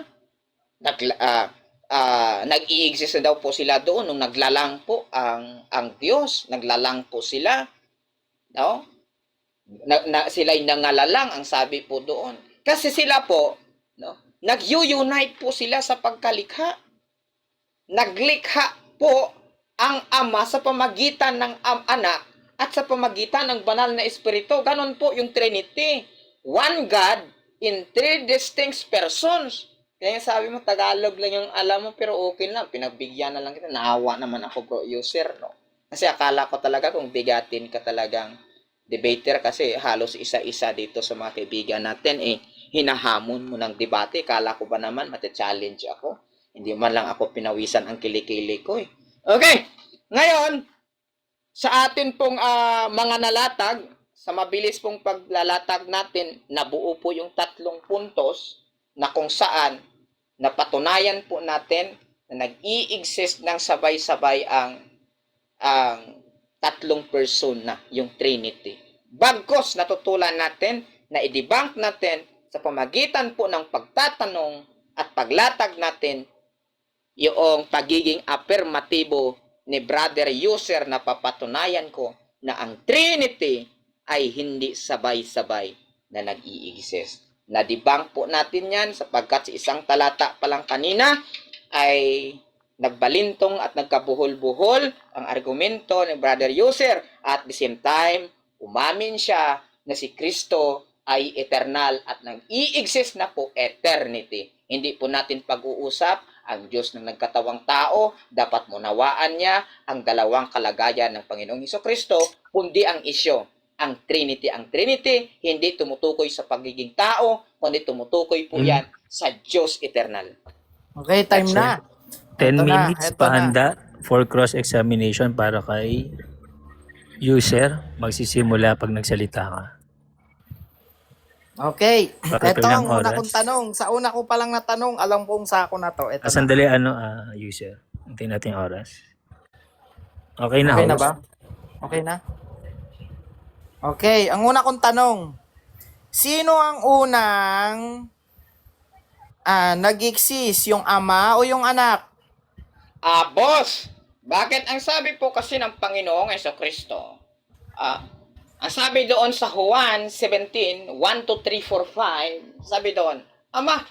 Nag-i-exist na daw po sila doon nung naglalang po ang Diyos. Naglalang po sila. No? Sila'y nangalalang ang sabi po doon. Kasi sila po, no, nag-unite po sila sa pagkalikha. Naglikha po ang Ama sa pamagitan ng anak at sa pamagitan ng banal na Espiritu. Ganon po yung Trinity. One God in three distinct persons. Kaya sabi mo, Tagalog lang yung alam mo, pero okay lang. Pinagbigyan na lang kita. Naawa naman ako, bro, user, no? Kasi akala ko talaga kung bigatin ka talagang debater kasi halos isa-isa dito sa mga kaibigan natin, hinahamon mo ng debate. Akala ko ba naman mati-challenge ako? Hindi man lang ako pinawisan ang kilikili ko, Okay, ngayon, sa atin pong mga nalatag, sa mabilis pong paglalatag natin, nabuo po yung 3 puntos na kung saan napatunayan po natin na nag-i-exist ng sabay-sabay ang 3 persona, yung Trinity. Bagkos natutulan natin na i-debunk natin sa pamagitan po ng pagtatanong at paglatag natin yung pagiging affirmatibo ni brother user na papatunayan ko na ang Trinity ay hindi sabay-sabay na nag-i-exist. Na-debunk po natin yan sapagkat sa isang talata pa lang kanina ay nagbalintong at nagkabuhol-buhol ang argumento ni brother user. At the same time, umamin siya na si Kristo ay eternal at nag-i-exist na po eternity. Hindi po natin pag-uusap ang Diyos ng nagkatawang tao, dapat munawaan niya ang dalawang kalagayan ng Panginoong Hesukristo, kundi ang isyo, ang Trinity. Ang Trinity, hindi tumutukoy sa pagiging tao, kundi tumutukoy po yan sa Diyos eternal. Okay, time na. 10 Eto na, minutes eto pahanda for cross-examination para kay user. Magsisimula pag nagsalita ka. Okay. Ito Ilang ang una oras? kong tanong. Sa una ko palang natanong, alam kong sako na to. Ito na. Sandali, user. Hintayin natin yung oras. Okay na, Okay na host? ba? Okay na? Okay, ang una kong tanong. Sino ang unang nag-exist? Yung ama o yung anak? Boss, bakit ang sabi po kasi ng Panginoong Hesukristo, ang sabi doon sa Juan 17, 1 to 3, 4, 5, sabi doon, Ama,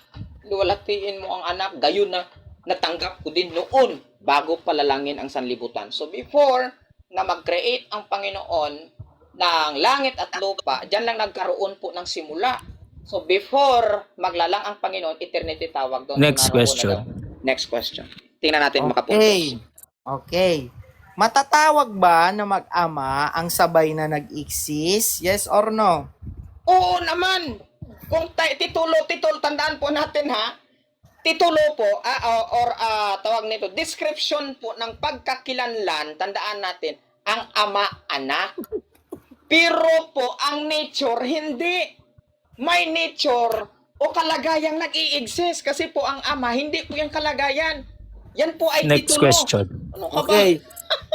luwalhatiin mo ang anak, gayon na natanggap ko din noon bago palalangin ang sanlibutan. So before na mag-create ang Panginoon ng langit at lupa, dyan lang nagkaroon po ng simula. So before maglalang ang Panginoon, eternity tawag doon. Next question. Next question. Tingnan natin makapuntos. Okay. Okay. Matatawag ba na mag-ama ang sabay na nag-exist? Yes or no? Oo naman. Kung titulo, tandaan po natin ha. Titulo po, tawag nito, description po ng pagkakilanlan, tandaan natin, ang ama-anak. Pero po, ang nature, hindi. May nature o kalagayang nag-i-exist kasi po ang ama, hindi po yung kalagayan. Yan po ay Next titulo. question. Ano ka ba? Okay.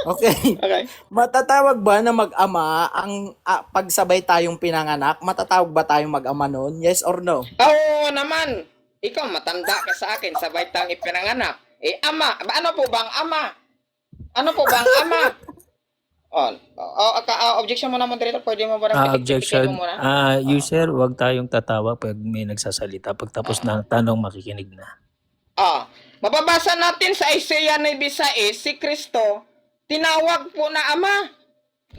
Okay. Okay. Matatawag ba na mag-ama ang pagsabay tayong pinanganak? Matatawag ba tayong mag-ama noon? Yes or no? Oo naman. Ikaw, matanda ka sa akin, sabay tang ipinanganak. Ama. Ano po bang ama? Ano po bang ama? Objection mo na, moderator. Pwede mo ba Objection. mo muna? User, wag tayong tatawa pag may nagsasalita. Pagtapos ng tanong, makikinig na. Mababasa natin sa Isaiah 9:6, si Kristo, tinawag po na ama.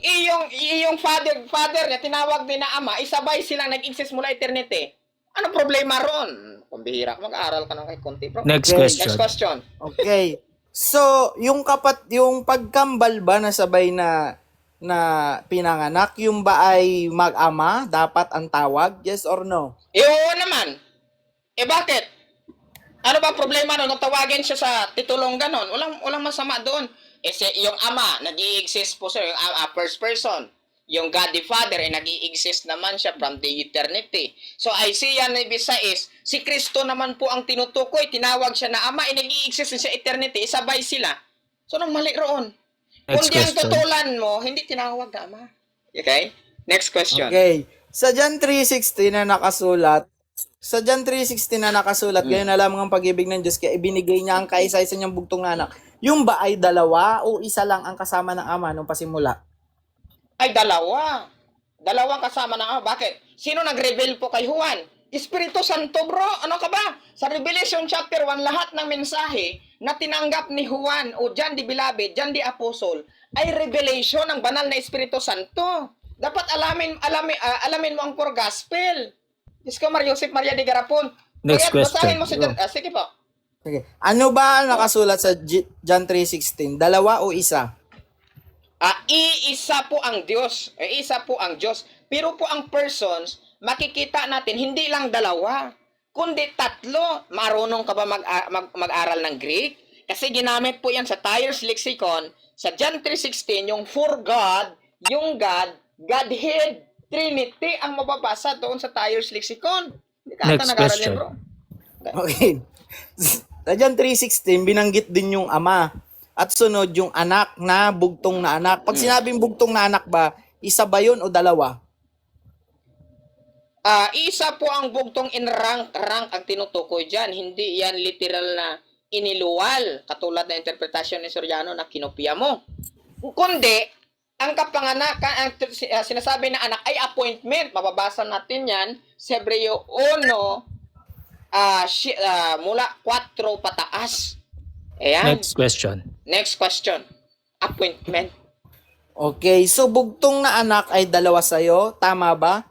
Iyong father niya, tinawag din na ama. Isabay silang nag-exist mula eternity. Ano problema ron? Pambihira, mag-aaral ka ng kay konti, bro. Next Okay. question. Next question. Okay. So, yung pagkambal ba na sabay na pinanganak, yung ba ay mag-ama, dapat ang tawag? Yes or no? Oo naman. Bakit? Ano ba problema nun? Kung tawagin siya sa titulong ganon, walang masama doon. Yung ama, nag-i-exist po siya, yung first person. Yung God the Father, nag-i-exist naman siya from the eternity. So, Isaiah 9:6, si Kristo naman po ang tinutukoy, tinawag siya na ama, nag-i-exist siya sa eternity, sabay sila. So, nang mali roon. Next Kung di ang question. tutulan mo, hindi tinawag na ama. Okay? Next question. Okay. Sa John 3:16 na nakasulat, ngayon na lamang ang pag-ibig ng Diyos, kaya ibinigay niya ang kaisa-isa niyang bugtong na anak. Yung ba ay dalawa o isa lang ang kasama ng ama nung pasimula? Ay, dalawa. Dalawang kasama na. Bakit? Sino nag-reveal po kay Juan? Espiritu Santo, bro. Ano ka ba? Sa Revelation chapter 1, lahat ng mensahe na tinanggap ni Juan o John the Beloved, John the Apostle, ay revelation ng banal na Espiritu Santo. Dapat alamin mo ang pure gospel. Diyos ko, Joseph Maria de Garapon. Next Kaya basahin question. mo si sige po. Okay. Ano ba ang nakasulat sa John 3:16? Dalawa o isa? Iisa po ang Diyos. Isa po ang Diyos. Pero po ang persons, makikita natin, hindi lang dalawa, kundi tatlo. Marunong ka ba mag-aral ng Greek? Kasi ginamit po yan sa Tyers Lexicon, sa John 3:16, yung for God, yung God, Godhead, Trinity, ang mababasa doon sa Tyers Lexicon. Hindi ka ata Next nag-aral question. yan, bro. Okay. Sa John 3:16, binanggit din yung ama. At sunod yung anak na bugtong na anak. Pag sinabing bugtong na anak ba, isa ba yun o dalawa? Isa po ang bugtong in rank ang tinutukoy dyan. Hindi yan literal na iniluwal, katulad na interpretasyon ni Soriano na kinopia mo. Kundi, ang kapanganakan, ang sinasabi na anak ay appointment. Mababasa natin yan sa Hebreo 1, mula 4 pataas. Ayan. Next question. Appointment. Okay, so bugtong na anak ay dalawa sa'yo, tama ba?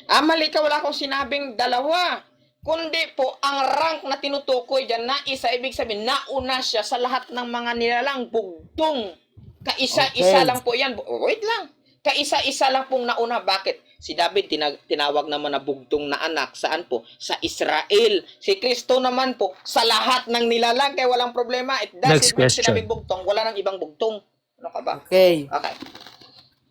Mali ka, wala akong sinabing dalawa. Kundi po, ang rank na tinutukoy dyan na isa, ibig sabihin, nauna siya sa lahat ng mga nilalang bugtong. Kaisa-isa Okay. lang po yan. Wait lang. Kaisa-isa lang pong nauna. Bakit? Si David, tinawag naman na bugtong na anak. Saan po? Sa Israel. Si Kristo naman po, sa lahat ng nilalang. Kaya walang problema. It Next doesn't mean question. sinabing bugtong. Wala nang ibang bugtong. Ano ka ba? Okay. Okay.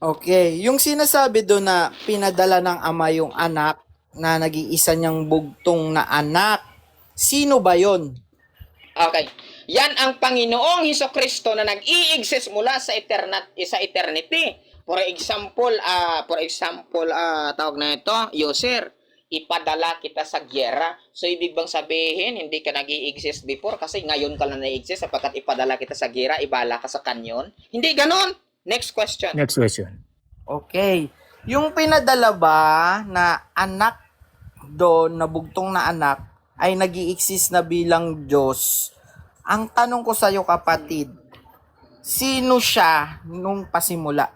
Okay, yung sinasabi doon na pinadala ng ama yung anak na nag-iisa niyang bugtong na anak, sino ba yon? Okay. Yan ang Panginoong Hesukristo na nag-i-exist mula sa eternity. For example, tawag na ito, user, ipadala kita sa gyera. So, ibig bang sabihin, hindi ka nag-i-exist before kasi ngayon ka lang na-exist sapagkat ipadala kita sa gyera, ibala ka sa kanyon? Hindi ganon. Next question. Next question. Okay. Yung pinadala ba na anak doon, na bugtong na anak, ay nag-i-exist na bilang Diyos? Ang tanong ko sa'yo, kapatid, sino siya nung pasimula?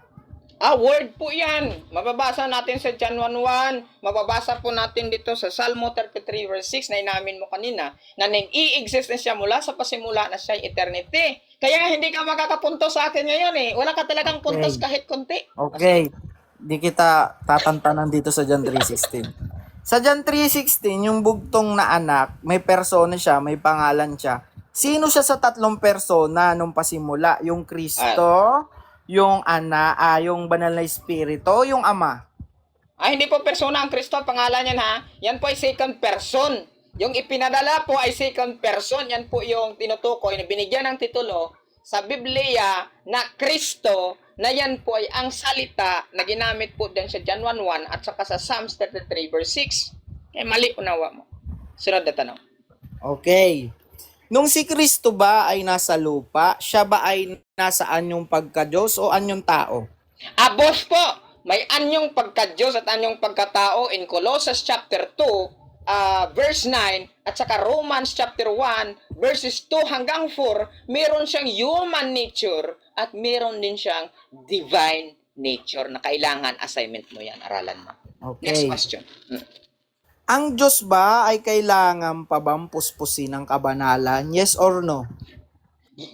Word po yan. Mababasa natin sa John 1:1. Mababasa po natin dito sa Salmo 33 verse 6 na inamin mo kanina na nag-i-exist na siya mula sa pasimula na siya eternity. Kaya nga hindi ka makakapunto sa akin ngayon eh. Wala ka talagang puntos kahit konti. Okay. Di kita tatantanan dito sa John 3:16. Sa John 3:16, yung bugtong na anak, may persona siya, may pangalan siya. Sino siya sa tatlong persona nung pasimula? Yung Kristo, yung yung banal na espiritu, yung ama. Hindi po persona ang Kristo, pangalan yan ha. Yan po ay second person. Yung ipinadala po ay second person. Yan po yung tinutukoy na binigyan ng titulo sa Biblia na Kristo, na yan po ay ang salita na ginamit po din sa John 1:1 at saka sa Psalms 33 verse 6. Mali unawa mo. Sunod na tanong. Okay. Nung si Kristo ba ay nasa lupa, siya ba ay nasa anyong pagka-Diyos o anyong tao? Boss po, may anyong pagka-Diyos at anyong pagkatao in Colossus chapter 2, verse 9, at saka Romans chapter 1, verses 2 hanggang 4, meron siyang human nature at meron din siyang divine nature na kailangan assignment mo yan, aralan mo. Next Okay. question. Ang Diyos ba ay kailangan pa bang puspusin ng kabanalan? Yes or no?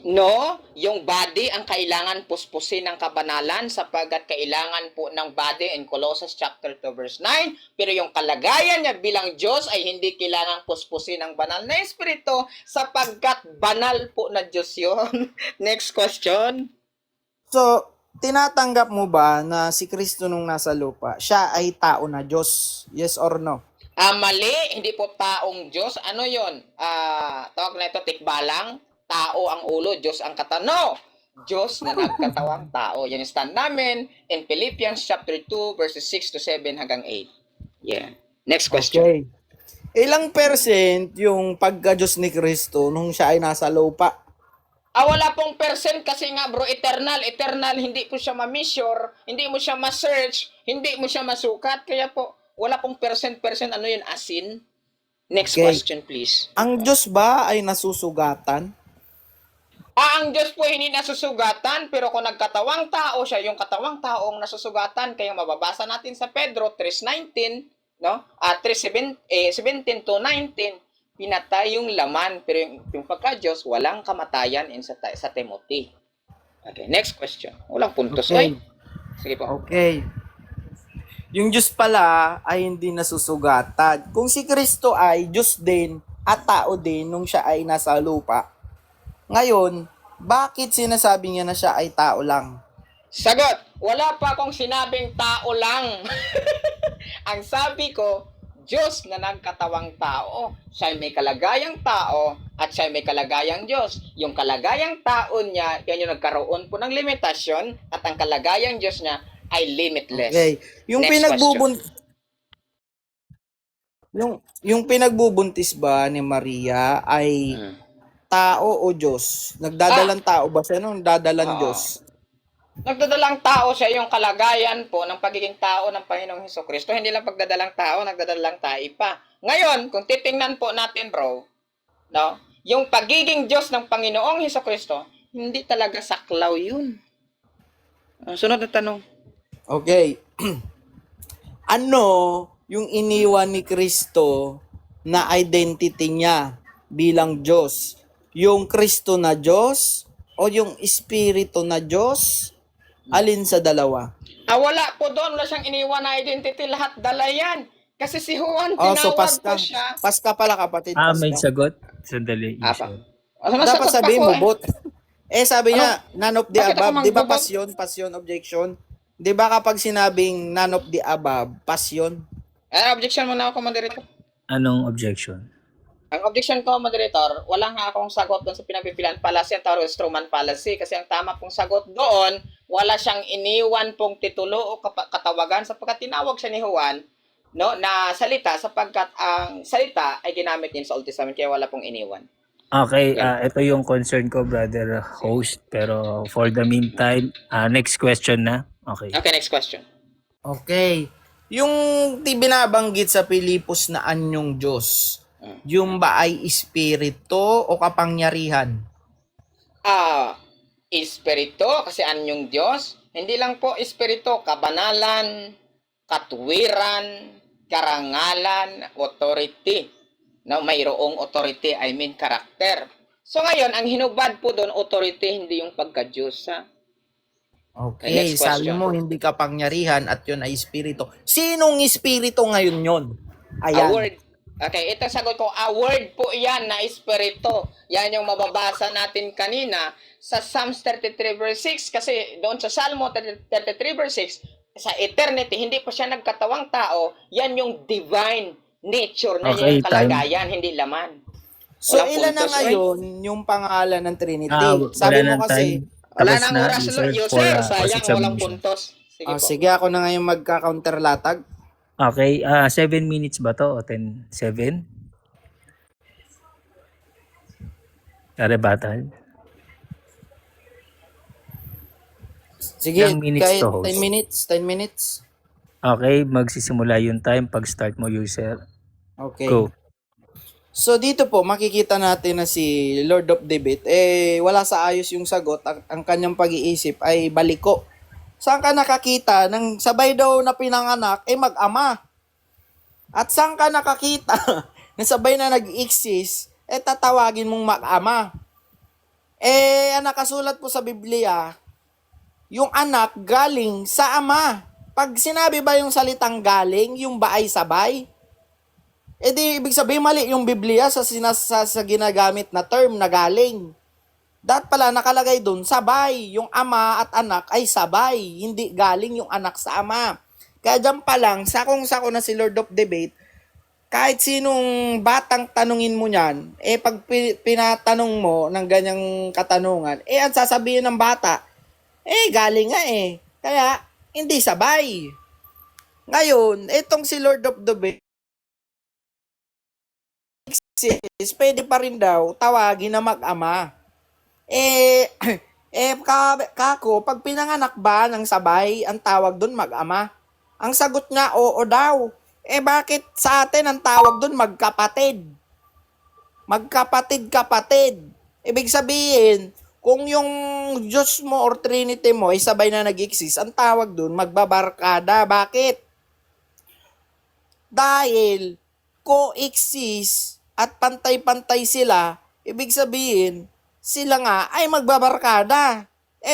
No, yung body ang kailangan puspusin ng kabanalan sapagkat kailangan po ng body in Colossus chapter 2 verse 9. Pero yung kalagayan niya bilang Diyos ay hindi kailangan puspusin ng banal na Espiritu sapagkat banal po na Diyos yun. Next question. So, tinatanggap mo ba na si Kristo nung nasa lupa, siya ay tao na Diyos? Yes or no? Mali, hindi po taong Diyos. Ano yun? Tawag na ito, tikbalang. Tao ang ulo, Diyos ang katano. Diyos na nagkatawang tao. Yan yung stand namin in Philippians chapter 2 verses 6 to 7 hanggang 8. Yeah. Next question. Okay. Ilang percent yung pagka-Diyos ni Kristo nung siya ay nasa lupa? Wala pong percent kasi nga bro, eternal. Eternal, hindi po siya ma-measure, hindi mo siya ma-search, hindi mo siya masukat. Kaya po, wala pong percent, ano yun, asin? Next Okay. question, please. Ang Diyos ba ay nasusugatan? Ang Diyos po hindi nasusugatan, pero kung nagkatawang tao siya, yung katawang taong nasusugatan, kaya mababasa natin sa Pedro 3:19, no? 3:17 to 19, pinatay yung laman, pero yung pagka-Diyos, walang kamatayan sa Timothy. Okay, next question. Walang puntos, Okay. right? Sige po. Okay. Yung Diyos pala ay hindi nasusugatan. Kung si Kristo ay Diyos din at tao din nung siya ay nasa lupa, ngayon, bakit sinasabi niya na siya ay tao lang? Sagot, wala pa akong sinabing tao lang. Ang sabi ko, Diyos na nagkatawang tao. Siya may kalagayang tao at siya may kalagayang Diyos. Yung kalagayang tao niya, yan yung nagkaroon po ng limitasyon at ang kalagayang Diyos niya ay limitless. Okay. Yung Next yung pinagbubuntis ba ni Maria ay tao o Diyos? Nagdadalang tao ba siya nung nagdadalang Diyos? Nagdadalang tao siya, yung kalagayan po ng pagiging tao ng Panginoong Hesukristo. Hindi lang pagdadalang tao, nagdadalang tayo pa. Ngayon, kung titingnan po natin bro, no, yung pagiging Diyos ng Panginoong Hesukristo, hindi talaga saklaw yun. Sunod na tanong. Okay. Ano yung iniwan ni Kristo na identity niya bilang Diyos? Yung Kristo na Diyos o yung Espiritu na Diyos? Alin sa dalawa? Wala po doon, wala siyang iniwan na identity, lahat dala yan. Kasi si Juan, So tinawag Paska. po siya. Paska pala kapatid. May Paska. sagot? Sandali. Apa. Dapat sabihin mo, bot. Sabi niya, none of the Bakit ako above. Di ba mangbobot? passion, objection? Di ba kapag sinabing none of the above, passion? Objection muna ako, moderator. Anong objection? Ang objection ko, moderator, wala nga akong sagot doon sa pinagpipilan fallacy, ang tawag Stroman fallacy. Kasi ang tama pong sagot doon, wala siyang iniwan pong titulo o katawagan sapagkat tinawag siya ni Juan, no, na salita sapagkat ang salita ay ginamit din sa Old Testament kaya wala pong iniwan. Okay, ito yung concern ko, brother host. Pero for the meantime, next question na. Okay. Okay, next question. Okay. Yung binabanggit sa Pilipos na anyong Diyos, yung ba ay espiritu o kapangyarihan? Espiritu, kasi anyong Diyos, hindi lang po espiritu, kabanalan, katuwiran, karangalan, authority. No, mayroong authority, I mean karakter. So ngayon, ang hinubad po doon, authority, hindi yung pagka-Diyos. Okay, Next sabi question. mo hindi kapangyarihan at yun ay espiritu. Sinong espiritu ngayon yon? A Ayan. word. Okay, ito sagot ko, a word po yan na espiritu. Yan yung mababasa natin kanina sa Psalms 33 verse 6 kasi doon sa Salmo 33 verse 6 sa eternity, hindi pa siya nagkatawang tao, yan yung divine nature na Okay, yung kalagayan, hindi laman. So Walang ilan na puntos, ngayon yung pangalan ng Trinity? Wala Sabi mo ng kasi, time. Wala Tapos nang na, oras, reserved User, for sayang, walang examination. puntos. Sige po. sige ako na ngayon magka-counterlatag. Okay, 7 minutes ba to? O 10? 7? Kare battle? Sige, Ilang minutes kahit to, host? 10 minutes. Okay, magsisimula yung time pag start mo, user. Okay. Go. So dito po makikita natin na si Lord of Debate wala sa ayos yung sagot, ang kanyang pag-iisip ay baliko. Saan ka nakakita ng sabay daw na pinanganak mag-ama? At saan ka nakakita na sabay na nag-exist, tatawagin mong mag-ama? Ang nakasulat po sa Biblia, yung anak galing sa ama. Pag sinabi ba yung salitang galing, yung ba ay sabay? Di ibig sabihin mali yung Biblia sa ginagamit na term na galing. Dapat pala nakalagay dun, sabay. Yung ama at anak ay sabay. Hindi galing yung anak sa ama. Kaya dyan pa lang, sakong-sako na si Lord of Debate, kahit sinong batang tanungin mo niyan, pag pinatanong mo ng ganyang katanungan, ang sasabihin ng bata, galing nga Kaya, hindi sabay. Ngayon, itong si Lord of Debate, pwede pa rin daw tawagin na mag-ama. Pag pinanganak ba ng sabay, ang tawag dun mag-ama? Ang sagot niya, oo daw. Bakit sa atin ang tawag dun magkapatid? Magkapatid-kapatid. Ibig sabihin, kung yung Diyos mo or Trinity mo ay sabay na nag-exist, ang tawag dun magbabarkada. Bakit? Dahil coexist at pantay-pantay sila, ibig sabihin, sila nga ay magbabarkada.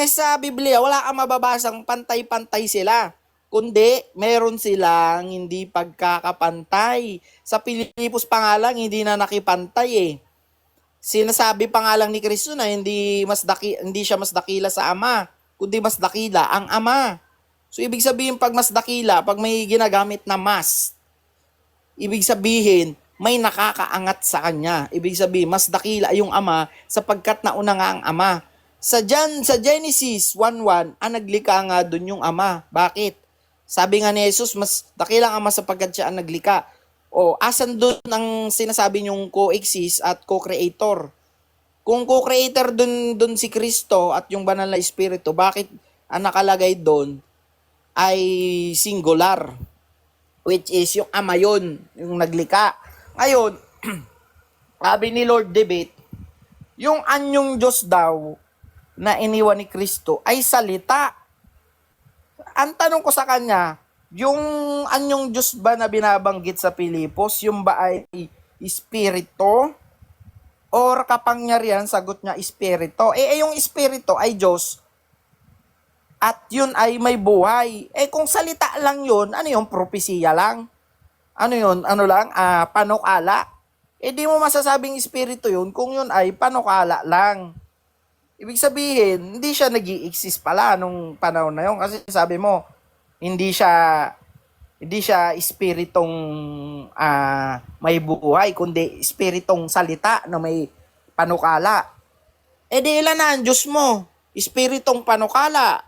Sa Biblia, wala kang mababasang pantay-pantay sila. Kundi, meron silang hindi pagkakapantay. Sa Pilipos pa nga lang, hindi na nakipantay Sinasabi pa nga lang ni Kristo na hindi siya mas dakila sa Ama, kundi mas dakila ang Ama. So, ibig sabihin, pag mas dakila, pag may ginagamit na mas, ibig sabihin, may nakakaangat sa kanya. Ibig sabihin, mas dakila yung Ama sapagkat nauna nga ang Ama. Sa Genesis 1:1, ang naglikha nga dun yung Ama. Bakit? Sabi nga ni Jesus, mas dakilang Ama sapagkat siya ang naglikha. Asan dun ang sinasabi niyong co-exist at co-creator? Kung co-creator dun si Kristo at yung banal na espiritu, bakit ang nakalagay dun ay singular? Which is yung Ama yun, yung naglikha. Ngayon, sabi ni Lord Debate, yung anyong Diyos daw na iniwan ni Kristo ay salita. Ang tanong ko sa kanya, yung anyong Diyos ba na binabanggit sa Pilipos, yung ba ay espiritu or kapangyarihan? Sagot niya, espiritu. Yung espiritu ay Diyos at yun ay may buhay. Kung salita lang yun, ano yung propesiya lang? Ano yun? Ano lang? Panukala? Di mo masasabing espiritu yun kung yun ay panukala lang. Ibig sabihin, hindi siya nag-i-exist pala nung panahon na yun. Kasi sabi mo, hindi siya espiritong may buhay, kundi espiritong salita na may panukala. Di ilan na ang Diyos mo? Espiritong panukala.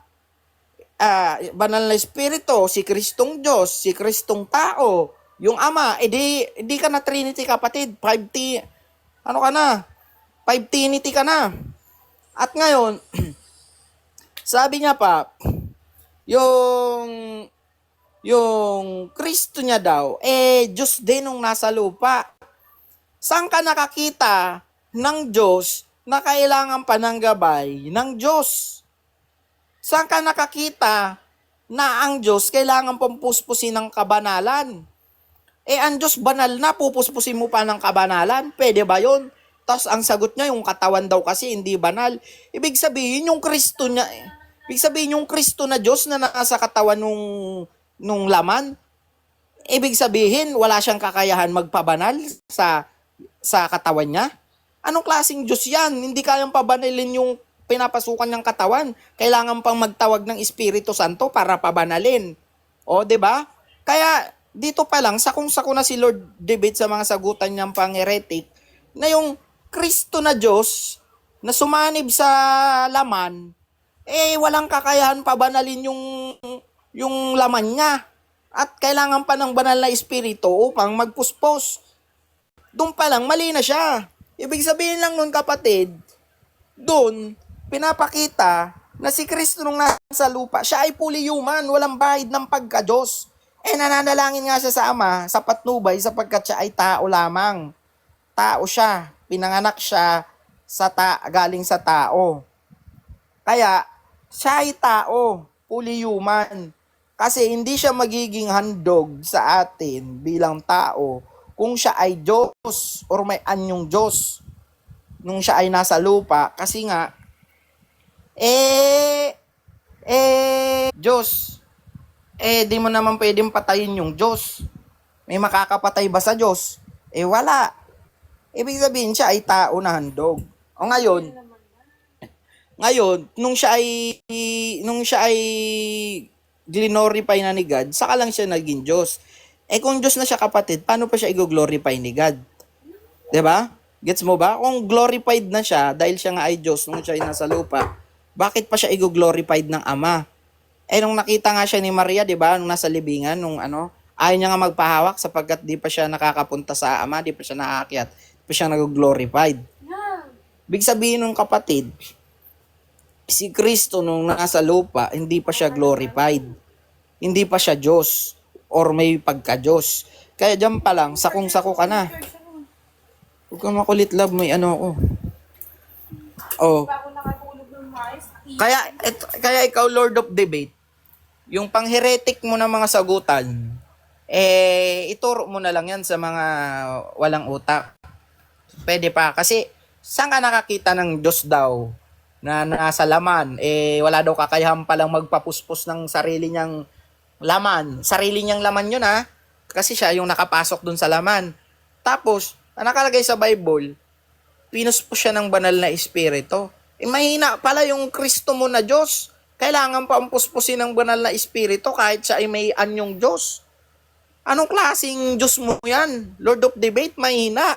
Banal na espiritu, si Kristong Diyos, si Kristong tao, yung Ama, di ka na Trinity kapatid. 5Trinity ka na. At ngayon, sabi niya pa, yung Kristo niya daw, Diyos din nung nasa lupa. Saan ka nakakita ng Diyos na kailangan pa ng gabay ng Diyos? Saan ka nakakita na ang Diyos kailangan pang puspusin ng kabanalan? Ang Diyos banal na, pupuspusin mo pa ng kabanalan? Pwede ba yun? Tapos ang sagot niya, yung katawan daw kasi hindi banal. Ibig sabihin, yung Kristo na Diyos na nasa katawan nung laman, ibig sabihin, wala siyang kakayahan magpabanal sa katawan niya. Anong klaseng Diyos yan? Hindi kayang pabanalin yung pinapasukan niyang katawan. Kailangan pang magtawag ng Espiritu Santo para pabanalin. 'di ba? Kaya, dito pa lang, sakong-sako na si Lord Debate sa mga sagutan niyang pang-heretic, na yung Kristo na Diyos na sumanib sa laman, walang kakayahan pabanalin yung laman niya. At kailangan pa ng banal na espiritu upang magpuspos. Doon pa lang, mali na siya. Ibig sabihin lang nun, kapatid, doon, pinapakita na si Kristo nung nasa lupa, siya ay fully human, walang bahid ng pagka-Diyos. Nananalangin nga siya sa Ama, sa patnubay, sapagkat siya ay tao lamang. Tao siya, pinanganak siya galing sa tao. Kaya, siya ay tao, fully human. Kasi hindi siya magiging handog sa atin bilang tao kung siya ay Diyos or may anyong Diyos nung siya ay nasa lupa. Kasi nga, Diyos, di mo naman pwedeng patayin yung Diyos. May makakapatay ba sa Diyos? Wala. Ibig sabihin siya ay tao na handog. O ngayon, nung siya ay glorify na ni God, saka lang siya naging Diyos. Kung Diyos na siya kapatid, paano pa siya i-glorify ni God? 'Di ba? Gets mo ba? Kung glorified na siya dahil siya nga ay Diyos nung siya ay nasa lupa, bakit pa siya i-glorified ng Ama? Nung nakita nga siya ni Maria, 'di ba, nung nasa libingan, ayaw niya nga magpahawak sapagkat di pa siya nakakapunta sa Ama, di pa siya nakaakyat, di pa siya nag-glorified. Big sabihin ng kapatid, si Kristo nung nasa lupa, hindi pa siya glorified. Hindi pa siya Diyos or may pagka-Diyos. Kaya diyan pa lang, sakong-sako ka na. Huwag kang makulit, love, may ako. Oh. Kaya ikaw, Lord of Debate, yung pang-heretic mo na mga sagutan, ituro mo na lang yan sa mga walang utak. Pwede pa. Kasi, saan ka nakakita ng Diyos daw na nasa laman? Wala daw kakayahan palang magpapuspos ng sarili niyang laman. Sarili niyang laman yun, ha? Kasi siya yung nakapasok dun sa laman. Tapos, nakalagay sa Bible, pinuspos siya ng banal na espiritu. Mahina pala yung Kristo mo na Diyos. Kailangan pa puspusin ng banal na espiritu kahit siya ay may anyong Diyos. Anong klaseng Diyos mo yan? Lord of Debate, mahina.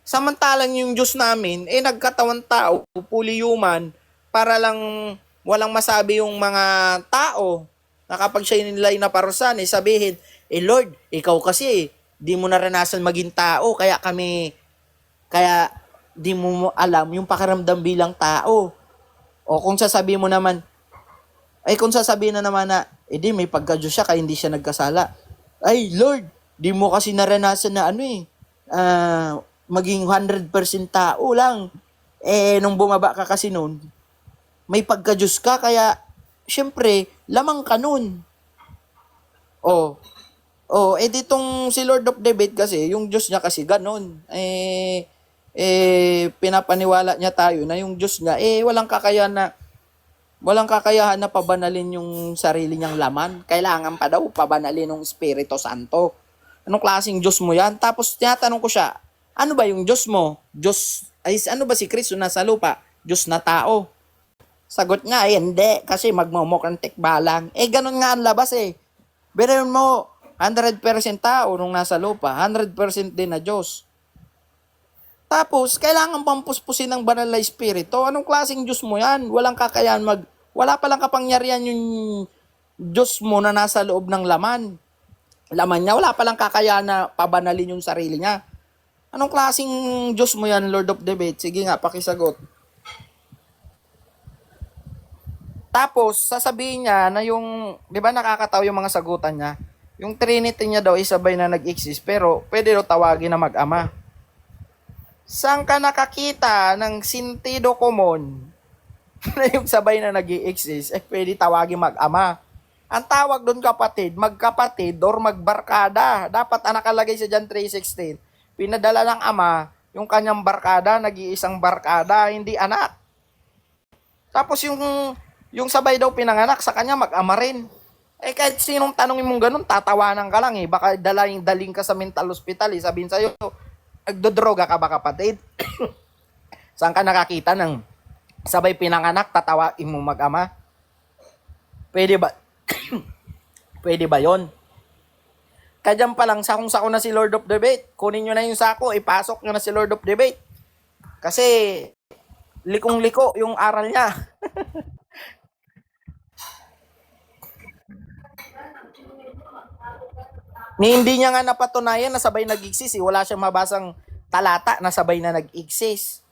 Samantalang yung Diyos namin, nagkatawan tao, fully human, para lang walang masabi yung mga tao na kapag siya nilay na parusan, sabihin, Lord, ikaw kasi, di mo naranasan maging tao, kaya di mo alam yung pakiramdam bilang tao. O kung sasabihin mo naman, kung sasabihin na naman na, di may pagka-Diyos siya, kaya hindi siya nagkasala. Ay, Lord, di mo kasi naranasan na maging 100% tao lang. Nung bumaba ka kasi nun, may pagka-Diyos ka, kaya, syempre, lamang ka nun. Ditong si Lord of Debate kasi, yung Diyos niya kasi ganon. Pinapaniwala niya tayo na yung Diyos nga, walang kakayahan na pabanalin yung sarili niyang laman. Kailangan pa daw pabanalin ng Espiritu Santo. Anong klaseng Diyos mo yan? Tapos tinatanong ko siya, ano ba yung Diyos mo? Ano ba si Kristo nasa lupa? Diyos na tao. Sagot nga, hindi. Kasi magmumukhang tikbalang. Ganun nga ang labas Pero mo, 100% tao nung nasa lupa, 100% din na Diyos. Tapos, kailangan pang puspusin ng banal na espiritu. Anong klaseng Diyos mo yan? Wala palang kapangyarihan yung Diyos mo na nasa loob ng laman. Laman niya, wala palang kakayahan na pabanalin yung sarili niya. Anong klaseng Diyos mo yan, Lord of Debate? Sige nga, pakisagot. Tapos, sasabihin niya na yung, di ba nakakatawa yung mga sagutan niya? Yung Trinity niya daw isabay na nag-exist, pero pwede daw tawagin na mag-ama. Saan ka nakakita ng sentido common na yung sabay na nag-exist, pwede tawagin mag-ama? Ang tawag doon kapatid, magkapatid or magbarkada. Dapat nakalagay sa John 3:16, pinadala ng ama yung kanyang barkada, nag-iisang barkada, hindi anak. Tapos yung sabay daw pinanganak, sa kanya mag-ama rin. Kahit sinong tanongin mong ganun, tatawanan ka lang Baka daling ka sa mental hospital sabihin sa'yo, nagdodroga ka ba kapatid? Saan ka nakakita ng sabay pinanganak, tatawain mo mag-ama? Pwede ba? Pwede ba yon? Kaya dyan pa lang, sakong-sako na si Lord of Debate. Kunin nyo na yung sako, ipasok nyo na si Lord of Debate. Kasi, likong-liko yung aral niya. Hindi niya nga napatunayan na sabay nag-exist. Wala siyang mabasang talata na sabay na nag-exist.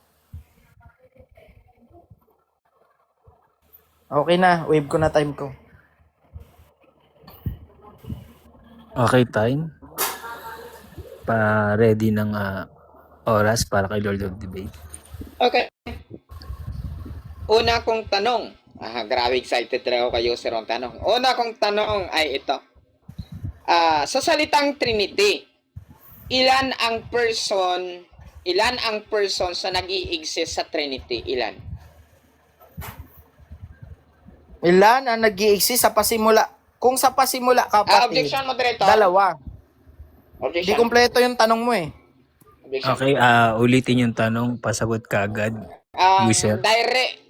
Okay na, wave ko na time ko. Okay, time. Ready ng oras para kay Lord of Debate. Okay. Una kong tanong, Grabe excited talaga ako kayo sir ang tanong. Una kong tanong ay ito. Sa salitang Trinity, ilan ang person sa nag-i-exist sa Trinity? Ilan? Ilan ang nag-i-exist sa pasimula? Kung sa pasimula, kapatid, Objection, moderator. dalawa. Di Objection. kumpleto yung tanong mo eh. Objection. Okay, ulitin yung tanong, pasagot ka agad. User.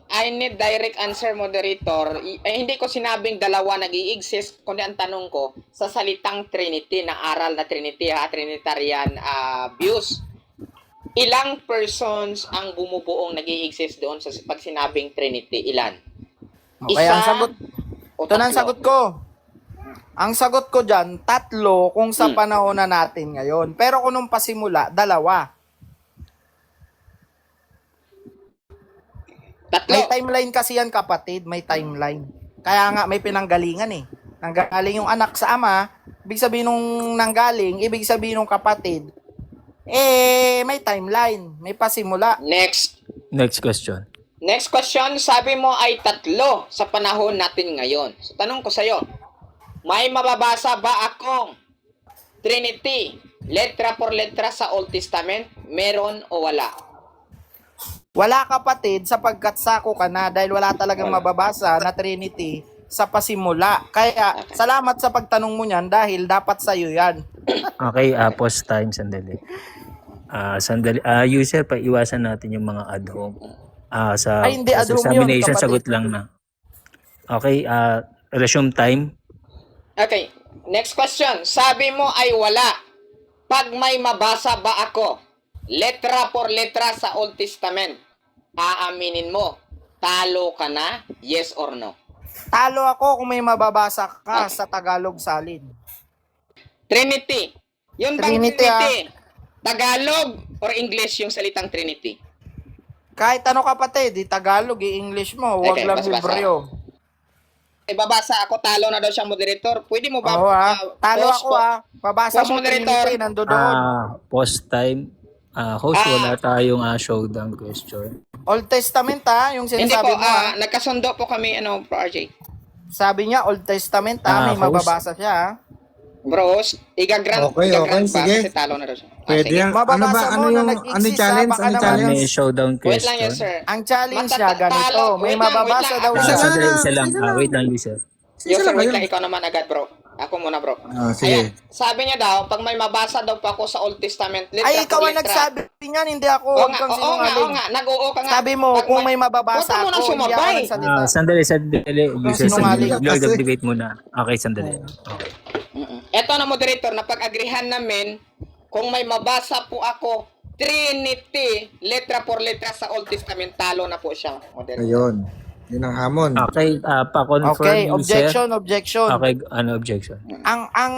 I need direct answer, moderator. Hindi ko sinabing dalawa nag-i-exist, kundi ang tanong ko, sa salitang Trinity, na aral na Trinity, Trinitarian views, ilang persons ang bumubuong nag-i-exist doon sa pag sinabing Trinity? Ilan? Okay, ang sagot, o ito na ang tatlo? sagot ko. Ang sagot ko dyan, 3 kung sa panahon na natin ngayon. Pero kung nung pasimula, 2. Tatlo. May timeline kasi yan, kapatid. May timeline. Kaya nga may pinanggalingan eh. Nanggaling yung anak sa ama, ibig sabihin nung nanggaling, ibig sabihin nung kapatid, may timeline. May pasimula. Next. Next question. Next question, sabi mo ay 3 sa panahon natin ngayon. So, tanong ko sa'yo, may mababasa ba akong Trinity, letra por letra sa Old Testament? Meron o wala? Wala, kapatid, sapagkat sako ka na dahil wala talagang mababasa na Trinity sa pasimula. Kaya, salamat sa pagtanong mo niyan dahil dapat sa'yo yan. Okay, pause time, sandali. User, paiwasan natin yung mga ad hoc. Sa Ay, hindi, ad hoc examination, yun, kapatid. sagot lang na. Okay, resume time. Okay, next question. Sabi mo ay wala. Pag may mabasa ba ako, letra por letra sa Old Testament, aaminin mo, talo ka na, yes or no? Talo ako kung may mababasa ka sa Tagalog salin. Trinity. Yun bang Trinity, Trinity? Tagalog or English yung salitang Trinity? Kahit ano, kapatid, Tagalog, English mo, huwag Okay, lang basa-basa. Hebreo. Babasa ako, talo na daw siyang moderator. Pwede mo ba? Oo, talo pause ako po? Babasa Pause, mo moderator. Trinity, nando doon. Pause time. Host, wala tayong showdown question. Old Testament yung Hindi sinasabi po, mo nagkasundo po kami, Pro RJ. Sabi niya, Old Testament may Host. mababasa siya Bros, igagrant Okay, ba? sige. Kasi talo na daw siya. Pwede Sige. yan. Mababasa mo na nag-exist, challenge? baka Ano naman challenge? May showdown Wait lang question. yun, sir. Ang challenge niya ganito, may Wait lang, mababasa wait lang. daw Isa siya. lang. Sandali, isa lang. Isa lang. Wait lang, user. Yo, Isa sir, lang wait kayo. lang. Ikaw naman agad, bro. Ako muna, bro. Sige. Ayan, sabi niya daw, pag may mabasa daw pa ako sa Old Testament, letra Ay, ikaw por ang letra. nagsabi niyan, hindi ako. Oo Huwag nga, kang oo nga, oo sinungaling. nga. Nag-oo ka nga. Sabi mo, Pag kung may mababasa Huwag ka muna ako, hindi ako sumabay. nagsalita. Sandali. User, sinungaling sandali. Lord of kasi. debate muna. Okay, sandali. Okay. Eto na, moderator, napag-agrihan namin, kung may mabasa po ako, Trinity, letra por letra sa Old Testament, talo na po siya, moderator. Ayun. Yun ang hamon. Okay, pa-confirm Okay, user. objection. Okay, ano objection? Ang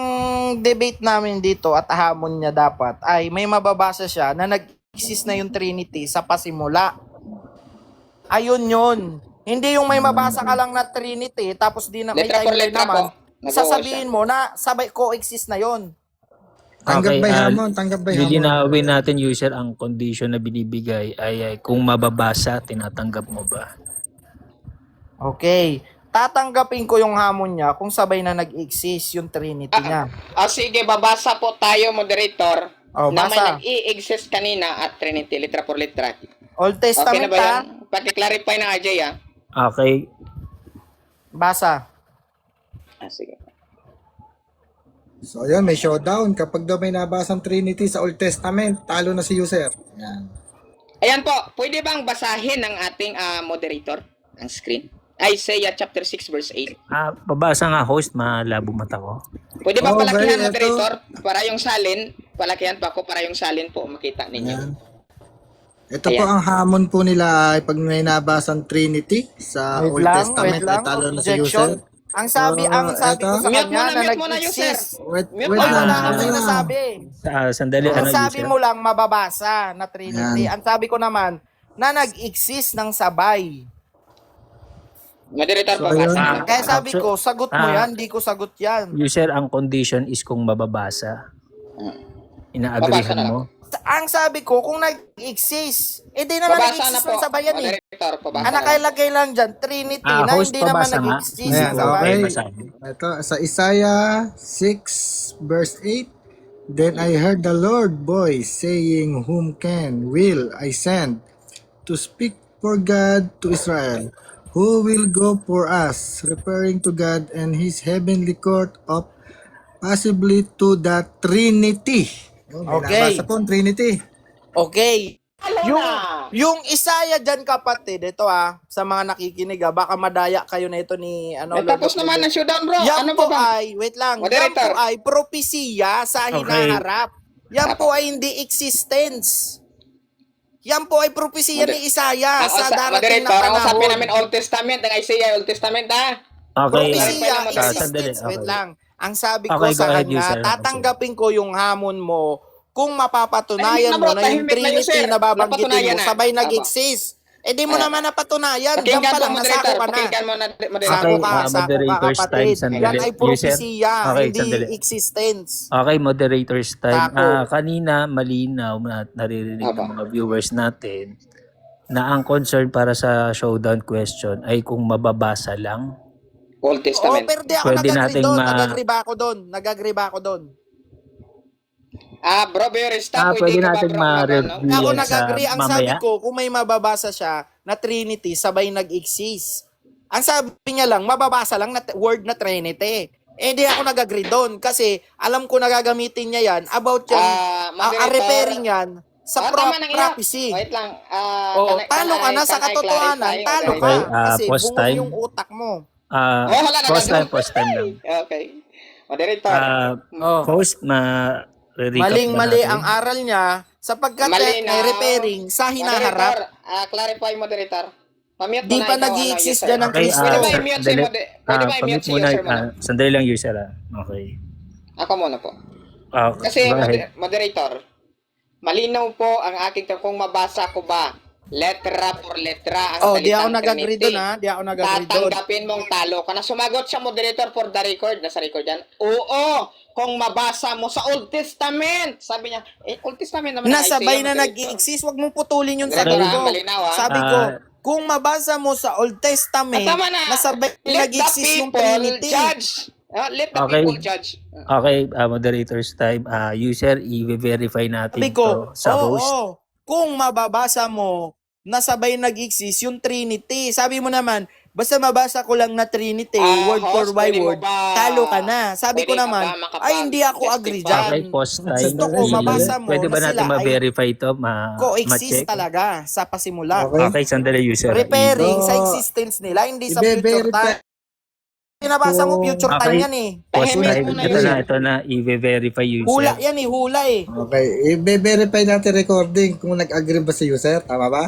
debate namin dito at hamon niya dapat ay may mababasa siya na nag-exist na yung Trinity sa pasimula. Ayun yun. Hindi yung may mabasa ka lang na Trinity tapos di na may Letra por timeline letra naman. po. Nag-oo Sasabihin mo na sabay coexist na yon. Tanggap Okay, ba yung hamon? Tanggap ba yung hamon? Lilinawin natin user ang condition na binibigay ay kung mababasa, tinatanggap mo ba? Okay. Tatanggapin ko yung hamon niya kung sabay na nag-exist yung Trinity niya. Sige, babasa po tayo, moderator, Oh, na may basa. nag-i-exist kanina at Trinity, letra por letra. Old Okay na Testament ba yan? Paki-clarify na, AJ, Okay, Basa. Sige. So, ayun, may showdown. Kapag daw may nabasang Trinity sa Old Testament, talo na si user. Yan. Ayan po, pwede bang basahin ng ating moderator ang screen? Isaiah chapter 6 verse 8. babasa nga host, malabo mata ko. Pwede ba Okay, palakihan, ito. moderator, para yung salin, palakihan pa ako para yung salin po makita ninyo. Yan. Ito po Ayan. ang hamon po nila ay pag may nabasang Trinity sa Old Testament, ay talo na si user. Ang sabi Ito. ko sa Mute kanya na mute muna, user. nag-exist. Wait, Mute wait mo Ay, lang. wala Ah, akong sinasabi. Sandali, Ang ano sabi user? mo lang mababasa na Trinity. Yan. Ang sabi ko naman na nag-exist ng sabay. Moderator po, So, ayun. basa. Kaya sabi ko, sagot mo Ah. yan, di ko sagot yan. User, ang condition is kung mababasa. Babasa Ina-agreehan na lang. mo. Ang sabi ko, kung nag-exist, di naman Pabasa na nag-exist po. ng sabayan eh. Moderator, pabasa Ang na. nakalagay lang dyan, Trinity, na host, hindi naman pabasa nga. nag-exist Ayan, ng okay. sabayan. basahin. Ito, sa Isaiah 6 verse 8, Then I heard the Lord voice saying, Whom will I send to speak for God to Israel? Who will go for us? Referring to God and His heavenly court of possibly to the Trinity. Oh, may Okay. nabasa po ang Trinity. Okay. Yung, Yung Isaiah dyan, kapatid, ito sa mga nakikinig baka madaya kayo na ito ni tapos naman ang showdown, bro. Yan Ano po pa ba? ay, wait lang, yan Moderator. po ay propesiya sa Okay. hinaharap. Yan po ay hindi existence. Yan po ay propesiya ni Isaiah sa darating na Moderator, ang usapin panahon. namin Old Testament, ang Isaiah, Old Testament, ha? Okay. Propesiya, Sandali, existence. okay. Wait lang. Ang sabi ko Okay, go sa ahead, kanya, user. tatanggapin ko yung hamon mo kung mapapatunayan Tahimik na, bro. mo na yung Tahimik na, Trinity user. na babanggitin Napatunayan mo, na. sabay Tama. nag-exist. Di mo naman napatunayan. Diyan Pakinggan pa po, lang, nasako moderator. ka na. Pakinggan mo na, Sako moderator. Okay, ka, sako ka moderator's kapatid. time, sandali. Yan ay propesiya, Okay, hindi sandali. existence. Okay, moderator's time. Tako. Kanina, malinaw na naririnig ng Aba. mga viewers natin na ang concern para sa showdown question ay kung mababasa lang. Old Oo, Testament. pero di ako Pwede nag-agree nating doon. ma- Nag-agree ba ako doon? Bro, very stop. Pwede Hindi ka ba, nating bro, ma-review ano? Ako yan sa nag-agree. Ang sabi mamaya. ko, kung may mababasa siya na Trinity, sabay nag-exist. Ang sabi niya lang, mababasa lang na word na Trinity. Di ako nag-agree doon. Kasi alam ko na gagamitin niya yan about yan, Moderator. referring yan sa Tama na nga. prophecy. Wait lang. Oo, talo ka na sa katotohanan. Talo ka. Okay, Kasi post bungol time. yung utak mo. wala na. Post time lang. Okay. Moderator. Host, ma-recap Maling-mali na natin. ang aral niya sapagkat Malinaw. may referring sa hinaharap. Moderator, clarify, moderator. Pamute Di mo na pa ikaw, nag-i-exist user. dyan ng Okay, Kristo. Pwede ba i-mute si sandali. Pwede ba i-mute Pamute si muna, user mo na? sandali lang user Okay. Ako muna po. Kasi, Go ahead. moderator, malinaw po ang aking kung mabasa ko ba letra por letra ang Di ako salitang nag-agree Trinity. doon Di ako nag-agree doon. Tatanggapin mong talo ka na. Sumagot siya, moderator, for the record. Nasa record yan. Oo, kung mabasa mo sa Old Testament. Sabi niya, Old Testament naman. Nasabay Isaiah, na moderator. nag-i-exist. Wag mong putulin yung Moderator, sabi ko. malinaw, Sabi ko, Ah, kung mabasa mo sa Old Testament, Tama na. nasabay na Let the nag-exist yung people Trinity. judge. Let the Okay. people judge. Okay, moderator's time. User, i-verify natin Sabi ko, to sa host. kung mababasa mo, nasabay nag-exist yung Trinity. Sabi mo naman, basta mabasa ko lang na Trinity, word for Host, pwede mo word, ba- talo ka na. Sabi ko pwede ka naman, ba makapag- ay hindi ako agree justify? dyan. Okay, post time. Gusto ko, mabasa mo Pwede ba na natin sila ay ma-verify to? coexist Ma-check? talaga sa pasimula. Okay. Okay, sandali user. Referring So, sa existence nila, hindi sa future i-verify. time. Pinabasa mo future Okay. time yan Post Tahimik time. muna Ito user. na, i-verify user. Hula yan hula Okay, i-verify natin recording kung nag-agree ba si user. Tama ba?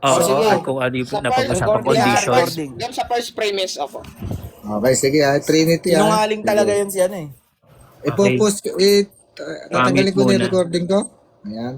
Oo, sige. at kung ano yung Sa napag-usapang first conditions. recording. Doon sa first premise, opo. Okay, sige Trinity Sinungaling talaga yun siya Ipopost, tatanggalin ko na Mute yung muna. recording ko. Ayan.